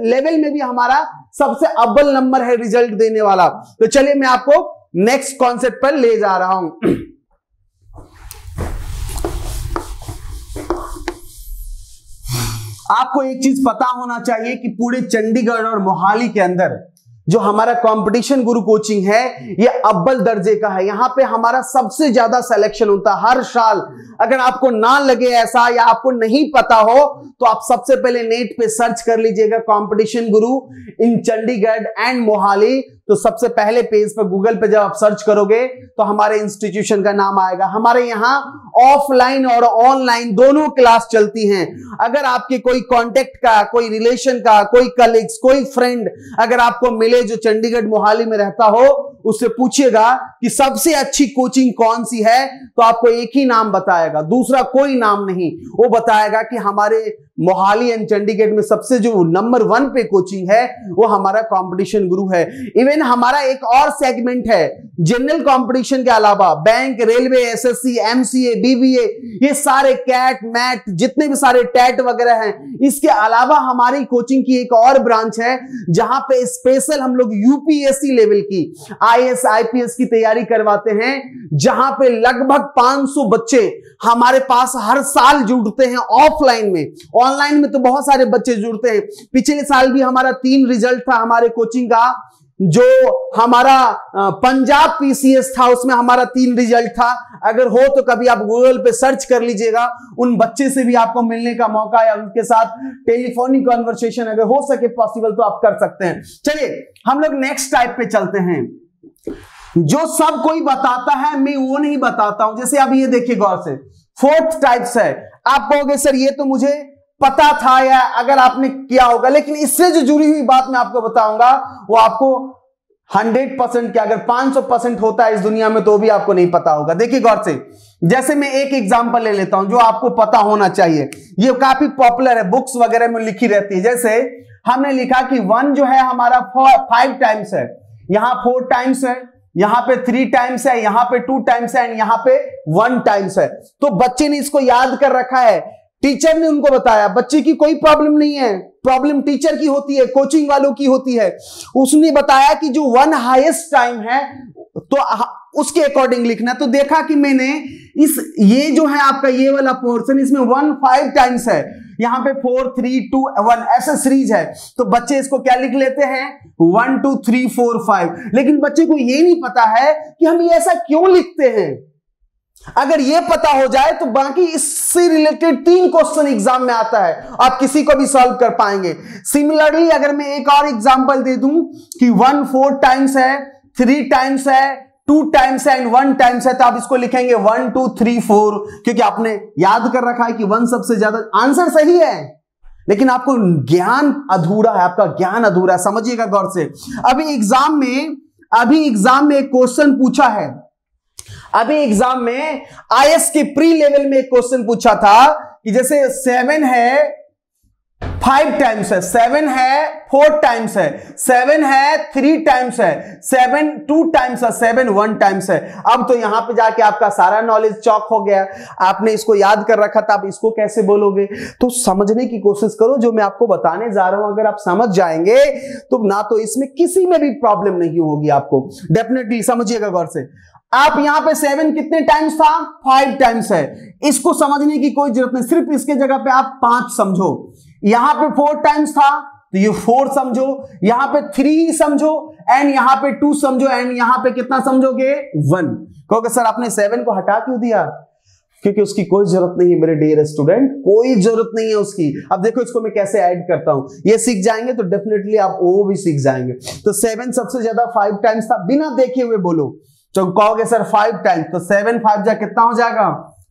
लेवल में भी हमारा सबसे अव्वल नंबर है रिजल्ट देने वाला। तो चलिए मैं आपको नेक्स्ट कॉन्सेप्ट पर ले जा रहा हूं। आपको एक चीज पता होना चाहिए कि पूरे चंडीगढ़ और मोहाली के अंदर जो हमारा कंपटीशन गुरु कोचिंग है ये अव्वल दर्जे का है। यहां पे हमारा सबसे ज्यादा सिलेक्शन होता है हर साल। अगर आपको ना लगे ऐसा या आपको नहीं पता हो तो आप सबसे पहले नेट पे सर्च कर लीजिएगा competition Guru in Chandigarh and Mohali. तो सबसे पहले पेज पर गूगल पे जब आप सर्च करोगे तो हमारे इंस्टीट्यूशन का नाम आएगा। हमारे यहाँ ऑफलाइन और ऑनलाइन दोनों क्लास चलती हैं। अगर आपके कोई कांटेक्ट का, कोई रिलेशन का, कोई कलीग्स, कोई फ्रेंड अगर आपको मिले जो चंडीगढ़ मोहाली में रहता हो, उससे पूछिएगा कि सबसे अच्छी कोचिंग कौन सी है, तो आपको एक ही नाम बताएगा, दूसरा कोई नाम नहीं। वो बताएगा कि हमारे मोहाली एंड चंडीगढ़ में सबसे जो नंबर 1 पे कोचिंग है वो हमारा कंपटीशन गुरु है। इवन हमारा एक और सेगमेंट है जनरल कंपटीशन के अलावा bank, railway, SSC, MCA, BBA, ये सारे कैट, मैट, जितने भी सारे टैट वगैरह हैं, इसके अलावा हमारी कोचिंग की एक और ब्रांच है जहां पे स्पेशल हम लोग यूपीएससी लेवल की आईएएस, आईपीएस की तैयारी करवाते हैं, जहां पे लगभग 500 बच्चे हमारे पास हर साल जुड़ते हैं ऑफलाइन में। ऑनलाइन में तो बहुत सारे बच्चे जुड़ते हैं। पिछले साल भी हमारा 3 रिजल्ट था हमारे कोचिंग का, जो हमारा पंजाब पीसीएस था उसमें हमारा 3 रिजल्ट था। अगर हो तो कभी आप गूगल पे सर्च कर लीजिएगा, उन बच्चे से भी आपको मिलने का मौका या उनके साथ टेलीफोनिक कन्वर्सेशन अगर हो सके पॉसिबल तो आप कर सकते हैं। चलिए हम लोग नेक्स्ट टाइप पे चलते हैं। जो सब कोई बताता है मैं वो नहीं बताता हूं। जैसे अब ये देखिए गौर से, 4th टाइप्स है। आप कहोगे सर ये तो मुझे पता था या अगर आपने किया होगा, लेकिन इससे जो जुड़ी हुई बात मैं आपको बताऊंगा वो आपको 100% क्या, अगर 500% होता है इस दुनिया में तो भी आपको नहीं पता होगा। देखिए गौर से, जैसे मैं एक एग्जांपल ले लेता हूं जो आपको पता होना चाहिए, ये काफी पॉपुलर है, बुक्स वगैरह में लिखी रहती है। जैसे हमने लिखा कि 1 जो है हमारा 5 टाइम्स है, यहां 4 टाइम्स है, यहां पे 3 टाइम्स है, यहां पे 2 टाइम्स है एंड यहां पे 1 टाइम्स है। तो बच्चे ने इसको याद कर रखा है, टीचर ने उनको बताया, बच्चे की कोई प्रॉब्लम नहीं है, प्रॉब्लम टीचर की होती है, कोचिंग वालों की होती है। उसने बताया कि जो 1 हाईएस्ट टाइम है तो उसके अकॉर्डिंग लिखना। तो देखा कि मैंने ये जो है आपका ये वाला पोर्शन, इसमें 1 5 टाइम्स है, यहां पे 4 3 2 1 ऐसे सीरीज है। तो बच्चे इसको क्या लिख लेते हैं 1 2 3 4 5। लेकिन बच्चे को ये नहीं पता है कि हम ये ऐसा क्यों लिखते हैं। अगर ये पता हो जाए तो बाकी इससे रिलेटेड 3 क्वेश्चन एग्जाम में आता है, आप किसी को भी सॉल्व कर पाएंगे। सिमिलरली अगर मैं एक और एग्जांपल दे दूं कि 1 4 टाइम्स है, 3 टाइम्स है, 2 टाइम्स है एंड 1 टाइम्स है, तो आप इसको लिखेंगे 1 2 3 4, क्योंकि आपने याद कर रखा है कि 1 सबसे ज्यादा। आंसर सही है लेकिन आपको ज्ञान अधूरा है, आपका ज्ञान अधूरा है, समझिएगा गौर से। अभी एग्जाम में एक क्वेश्चन पूछा है, अभी एग्जाम में आईएएस के प्री लेवल में एक क्वेश्चन पूछा था कि जैसे 7 है 5 टाइम्स है, 7 है 4 टाइम्स है, 7 है 3 टाइम्स है, 7 2 टाइम्स है, 7 1 टाइम्स है। अब तो यहां पे जाके आपका सारा नॉलेज चौक हो गया, आपने इसको याद कर रखा था, आप इसको कैसे बोलोगे। तो समझने की कोशिश करो, जो मैं आपको बताने जा रहा हूं अगर आप समझ जाएंगे तो ना तो इसमें किसी में भी प्रॉब्लम नहीं होगी आपको। डेफिनेटली समझिएगा गौर से। आप यहां पे 7 कितने टाइम्स था 5 टाइम्स है, इसको समझने की कोई जरूरत नहीं, सिर्फ इसके जगह पे आप 5 समझो। यहां पे 4 टाइम्स था तो ये 4 समझो, यहां पे 3 समझो एंड यहां पे 2 समझो एंड यहां पे कितना समझोगे 1। कहोगे सर आपने 7 को हटा क्यों दिया, क्योंकि उसकी कोई जरूरत नहीं है मेरे डियर स्टूडेंट, कोई जरूरत नहीं है उसकी। अब देखो इसको मैं कैसे ऐड करता हूं, ये सीख जाएंगे तो डेफिनेटली आप वो भी सीख जाएंगे। तो 7 सबसे ज्यादा 5 टाइम्स था, बिना देखे हुए बोलो। तो कहोगे सर 5 टाइम्स, तो 7 5 जा कितना हो जाएगा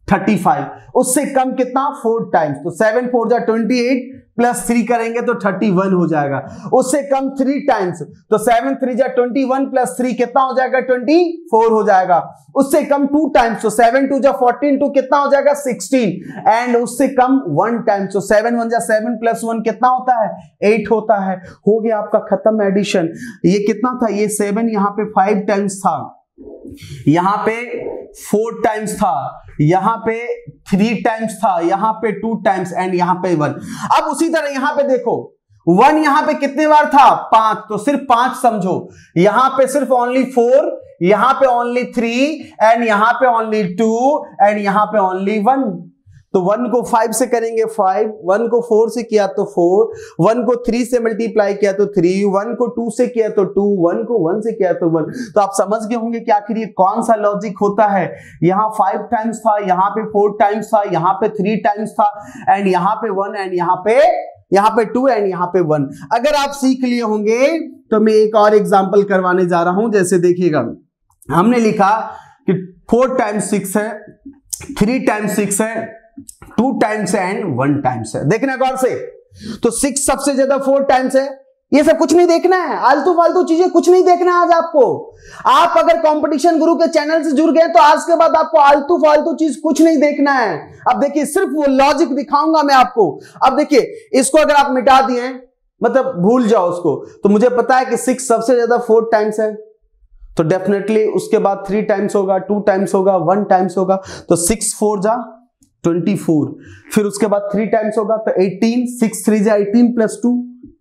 35। उससे कम कितना 4 टाइम्स, तो 7 4 जा 28 प्लस 3 करेंगे तो 31 हो जाएगा। उससे कम 3 टाइम्स, तो 7 3 जा 21 प्लस 3 कितना हो जाएगा 24 हो जाएगा। उससे कम 2 टाइम्स, तो 7 2 जा 14 2 कितना हो जाएगा 16 एंड उससे कम 1 टाइम्स, तो 7 1 जा 7 प्लस 1 कितना होता है 8 होता है। हो गया आपका खत्म एडिशन। ये कितना था, ये 7 यहां पे 5 टाइम्स था, यहां पे 4 टाइम्स था, यहां पे 3 टाइम्स था, यहां पे 2 टाइम्स एंड यहां पे 1। अब उसी तरह यहां पे देखो 1 यहां पे कितने बार था 5, तो सिर्फ 5 समझो। यहां पे सिर्फ ओनली 4, यहां पे ओनली 3 एंड यहां पे ओनली 2 एंड यहां पे ओनली 1। तो 1 को 5 से करेंगे 5, 1 को 4 से किया तो 4, 1 को 3 से मल्टीप्लाई किया तो 3, 1 को 2 से किया तो 2, 1 को 1 से किया तो 1। तो आप समझ गए होंगे कि आखिर ये कौन सा लॉजिक होता है। यहाँ 5 टाइम्स था, यहाँ पे 4 टाइम्स था, यहाँ पे 3 टाइम्स था, एंड यहाँ पे 1, एंड यहाँ पे 2, एंड यहाँ पे 1। अगर आप सीख लिए होंगे तो मैं एक और एग्जाम्पल करवाने जा रहा हूं। जैसे देखिएगा, हमने लिखा कि 4 टाइम्स 6 है, 3 टाइम्स 6 है, 2 टाइम्स एंड 1 टाइम्स है। देखना गौर से, तो 6 सबसे ज्यादा 4 टाइम्स है। ये सब कुछ नहीं देखना है, आलतू फालतू चीजें कुछ नहीं देखना है आज आपको। आप अगर कंपटीशन गुरु के चैनल से जुड़ गए तो आज के बाद आपको आलतू फालतू चीज कुछ नहीं देखना है। अब देखिए, सिर्फ वो लॉजिक दिखाऊंगा मैं आपको। अब देखिए, इसको अगर आप मिटा दिए, मतलब भूल जाओ उसको, तो मुझे पता है कि 6 सबसे ज्यादा 4 टाइम्स है, तो डेफिनेटली उसके बाद 3 टाइम्स होगा, 2 टाइम्स होगा, 1 टाइम्स होगा, तो 6 4 जा 24, फिर उसके बाद 3 टाइम्स होगा तो 18, 6 3 जा 18 प्लस 2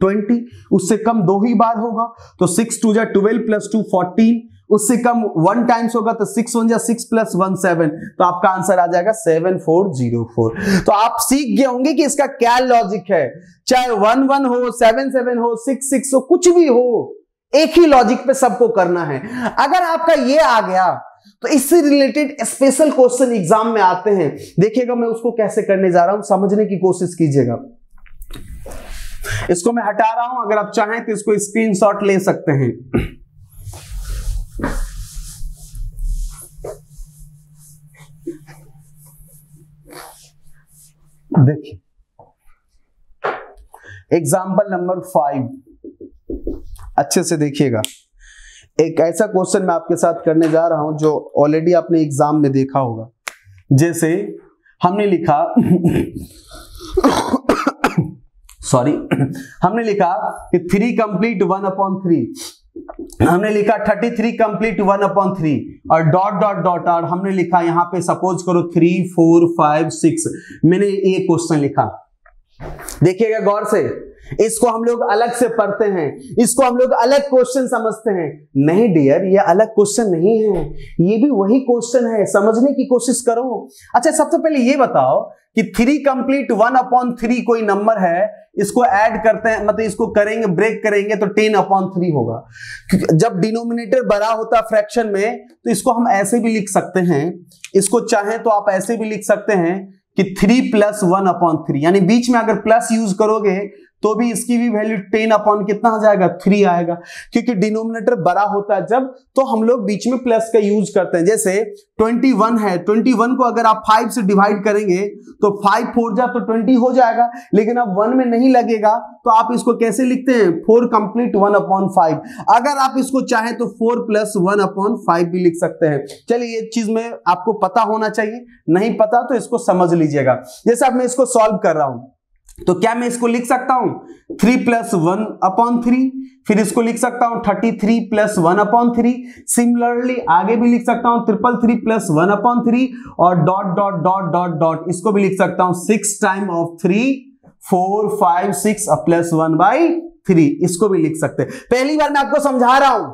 20, उससे कम 2 ही बार होगा तो 6 2 जा 12 प्लस 2 14, उससे कम 1 टाइम्स होगा तो 6 1 जा 6 प्लस 1 7, तो आपका आंसर आ जाएगा 7404। तो आप सीख गए होंगे कि इसका क्या लॉजिक है, चाहे 1 1 हो, 7 7 हो, 6 6 हो, कुछ भी हो, एक ही लॉजिक पे सबको करना है। अगर आपका ये आ गया तो इससे रिलेटेड स्पेशल क्वेश्चन एग्जाम में आते हैं। देखिएगा मैं उसको कैसे करने जा रहा हूं, समझने की कोशिश कीजिएगा। इसको मैं हटा रहा हूं, अगर आप चाहें तो इसको स्क्रीनशॉट ले सकते हैं। देखिए, एग्जाम्पल नंबर 5, अच्छे से देखिएगा। एक ऐसा क्वेश्चन मैं आपके साथ करने जा रहा हूं जो ऑलरेडी आपने एग्जाम में देखा होगा। जैसे हमने लिखा सॉरी हमने लिखा कि 3 कंप्लीट 1/3, हमने लिखा 33 कंप्लीट 1/3 और डॉट डॉट डॉट और हमने लिखा यहां पे सपोज करो 3 4 5 6। मैंने ये क्वेश्चन लिखा, देखिएगा गौर से, इसको हम लोग अलग से पढ़ते हैं, इसको हम लोग अलग क्वेश्चन समझते हैं। नहीं डियर, ये अलग क्वेश्चन नहीं है, ये भी वही क्वेश्चन है, समझने की कोशिश करो। अच्छा, सबसे पहले ये बताओ कि 3 कंप्लीट 1/3 कोई नंबर है, इसको ऐड करते हैं, मतलब इसको करेंगे, ब्रेक करेंगे तो 10/3 होगा। जब डिनोमिनेटर बड़ा होता है फ्रैक्शन में, तो इसको हम ऐसे भी लिख सकते हैं, इसको चाहें तो आप ऐसे भी लिख सकते हैं कि 3 + 1/3, यानी बीच में अगर प्लस यूज करोगे तो भी इसकी भी वैल्यू 10 कितना आ जाएगा 3 आएगा, क्योंकि डिनोमिनेटर बड़ा होता है जब, तो हम लोग बीच में प्लस का यूज करते हैं। जैसे 21 है, 21 को अगर आप 5 से डिवाइड करेंगे तो 5 4 जा तो 20 हो जाएगा, लेकिन अब 1 में नहीं लगेगा, तो आप इसको कैसे लिखते हैं 4 कंप्लीट 1/5। अगर आप इसको चाहें तो 4 + 1/5 भी लिख सकते हैं। चलिए, ये चीज में आपको पता होना चाहिए, नहीं पता तो इसको समझ लीजिएगा। जैसे अब मैं इसको सॉल्व कर रहा हूं, तो क्या मैं इसको लिख सकता हूं 3 + 1/3, फिर इसको लिख सकता हूं 33 + 1/3, सिमिलरली आगे भी लिख सकता हूं 333 + 1/3 और dot dot dot dot dot, इसको भी लिख सकता हूं 6 टाइम ऑफ 3 4 5 6 + 1/3, इसको भी लिख सकते हैं। पहली बार मैं आपको समझा रहा हूं,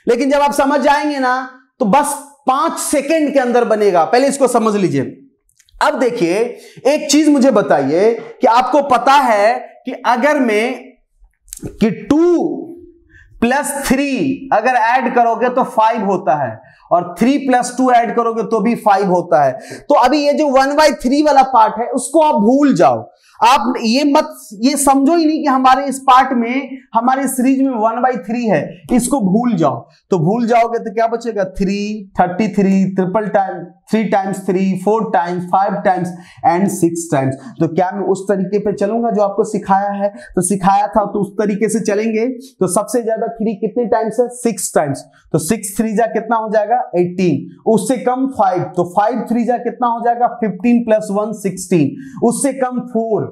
लेकिन जब आप समझ जाएंगे ना तो बस 5 सेकंड के अंदर बनेगा। पहले इसको समझ लीजिए। अब देखिए, एक चीज मुझे बताइए कि आपको पता है कि अगर मैं कि 2 + 3 अगर ऐड करोगे तो 5 होता है, और 3 + 2 ऐड करोगे तो भी 5 होता है। तो अभी ये जो 1/3 वाला पार्ट है उसको आप भूल जाओ, आप ये समझो ही नहीं कि हमारे इस पार्ट में, हमारे सीरीज में 1/3 है, इसको भूल जाओ। तो भूल जाओगे तो क्या बचेगा 3 33 triple time 3 times 3 4 times 5 times and 6 times. तो क्या मैं उस तरीके पे चलूंगा जो आपको सिखाया है, तो सिखाया था तो उस तरीके से चलेंगे। तो सबसे ज्यादा 3 कितने टाइम्स है 6 टाइम्स, तो 6 3 जा कितना हो जाएगा 18, उससे कम 5, तो 5 3 जा कितना हो जाएगा 15 + 1 16, उससे कम 4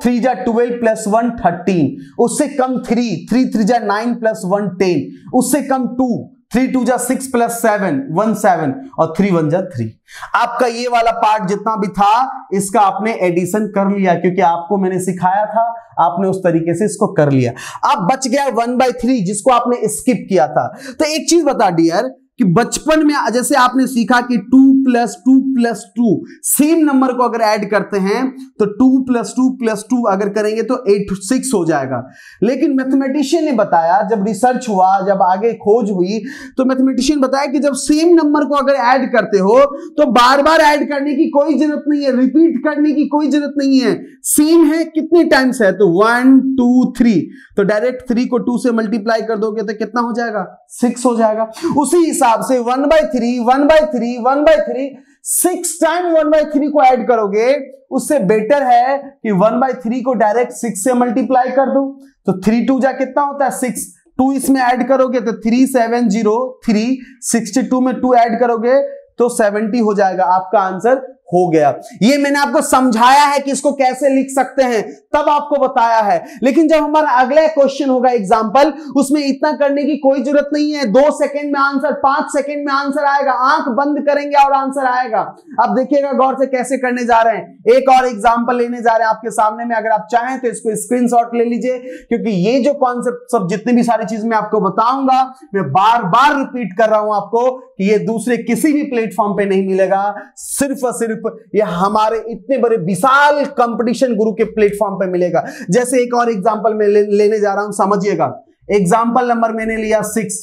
3 जा 12 + 1 13, उससे कम 3 3 जा 9 + 1 10, उससे कम 2 3 2 जा 6 + 7 17 और 3 1 जा 3। आपका ये वाला पार्ट जितना भी था इसका आपने एडिशन कर लिया, क्योंकि आपको मैंने सिखाया था, आपने उस तरीके से इसको कर लिया। अब बच गया 1/3 जिसको आपने स्किप किया था। तो एक चीज बता डियर कि बचपन में जैसे आपने सीखा कि 2 plus two plus two, same number को अगर ऐड करते हैं तो 2 प्लस 2 प्लस 2 अगर करेंगे तो 86 हो जाएगा। लेकिन मैथमेटिशियन ने बताया, जब रिसर्च हुआ, जब आगे खोज हुई, तो मैथमेटिशियन बताया कि जब सेम नंबर को अगर ऐड करते हो तो बार बार ऐड करने की कोई जरूरत नहीं है, रिपीट करने की कोई जरूरत नहीं है। सेम है, कितने टाइम्स है, तो 1 2 3, तो डायरेक्ट 3 को 2 से मल्टीप्लाई कर दोगे तो कितना हो जाएगा, 6 हो जाएगा। उसी हिसाब से 1/3 1/3 1/3 6 टाइम 1/3 को ऐड करोगे, उससे बेटर है कि 1/3 को डायरेक्ट 6 से मल्टीप्लाई कर दो। तो 3 2 जा कितना होता है 6, 2 इसमें ऐड करोगे तो 3703, 62 में 2 ऐड करोगे तो 70 हो जाएगा। आपका आंसर हो गया। ये मैंने आपको समझाया है कि इसको कैसे लिख सकते हैं, तब आपको बताया है। लेकिन जब हमारा अगला क्वेश्चन होगा एग्जाम्पल, उसमें इतना करने की कोई जरूरत नहीं है। 2 सेकंड में आंसर, 5 सेकंड में आंसर आएगा। आंख बंद करेंगे और आंसर आएगा। अब देखिएगा गौर से कैसे करने जा रहे हैं। एक और एग्जाम्पल लेने जा रहे हैं आपके सामने में। अगर आप चाहें तो इसको स्क्रीनशॉट ले लीजिए, क्योंकि ये जो कॉन्सेप्ट सब जितनी भी सारी चीज मैं आपको बताऊंगा, मैं बार बार रिपीट कर रहा हूं आपको कि ये दूसरे किसी भी प्लेटफॉर्म पे नहीं मिलेगा। सिर्फ और सिर्फ ये हमारे इतने बड़े विशाल कंपटीशन गुरु के प्लेटफॉर्म पे मिलेगा। जैसे एक और एग्जांपल मैं लेने जा रहा हूं, समझिएगा। एग्जांपल नंबर मैंने लिया 6।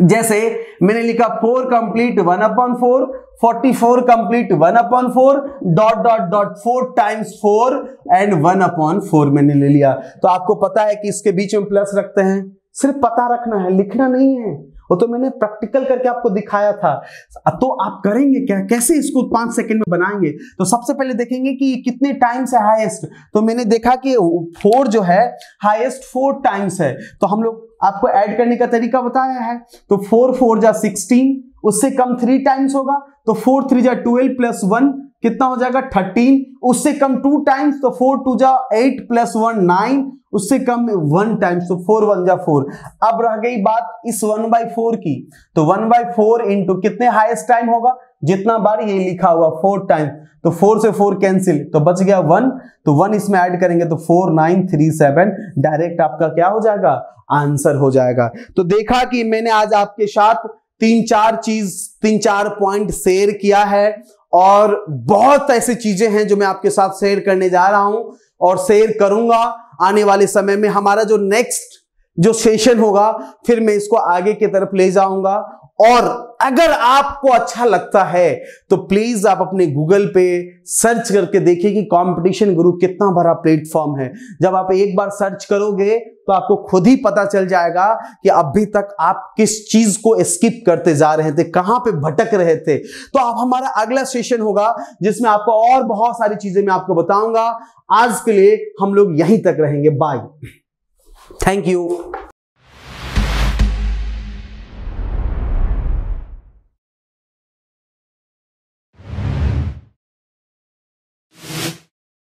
जैसे मैंने लिखा 4 complete 1/4, 44 complete 1/4, dot dot dot 4 times 4 and 1/4 मैंने ले लिया। तो आपको पता है कि इसके बीच में प्लस रखते हैं, सिर्फ पता रखना है, लिखना नहीं है। वो तो मैंने प्रैक्टिकल करके आपको दिखाया था। तो आप करेंगे क्या, कैसे इसको 5 सेकंड में बनाएंगे? तो सबसे पहले देखेंगे कि कितने टाइम्स है हाईएस्ट। तो मैंने देखा कि 4 जो है हाईएस्ट 4 टाइम्स है। तो हम लोग आपको ऐड करने का तरीका बताया है। तो 4 4 जा 16, उससे कम 3 टाइम्स होगा तो 4 3 जा 12 प्लस 1 कितना हो जाएगा 13, उससे कम 2 टाइम्स तो 4 2 जा 8 प्लस 1 9, उससे कम 1 टाइम्स तो 4 1 जा 4। अब रह गई बात इस 1/4 की, तो 1/4 इंटू कितने हाईएस्ट टाइम होगा, जितना बार ये लिखा हुआ 4 टाइम, तो 4 से 4 कैंसिल तो बच गया 1, तो 1 इसमें ऐड करेंगे तो 4937, डायरेक्ट आपका क्या हो जाएगा, आंसर हो जाएगा। तो देखा कि मैंने आज आपके साथ 3-4 पॉइंट शेयर किया है, और बहुत ऐसी चीजें हैं जो मैं आपके साथ शेयर करने जा रहा हूं और शेयर करूंगा आने वाले समय में। हमारा जो नेक्स्ट जो सेशन होगा, फिर मैं इसको आगे की तरफ ले जाऊंगा। और अगर आपको अच्छा लगता है तो प्लीज आप अपने गूगल पे सर्च करके देखिए कि कंपटीशन गुरु कितना बड़ा प्लेटफॉर्म है। जब आप एक बार सर्च करोगे तो आपको खुद ही पता चल जाएगा कि अभी तक आप किस चीज को स्किप करते जा रहे थे, कहां पे भटक रहे थे। तो अब हमारा अगला सेशन होगा जिसमें आपको और बहुत सारी चीजें मैं आपको बताऊंगा। आज के लिए हम लोग यहीं तक रहेंगे। Bye, thank you.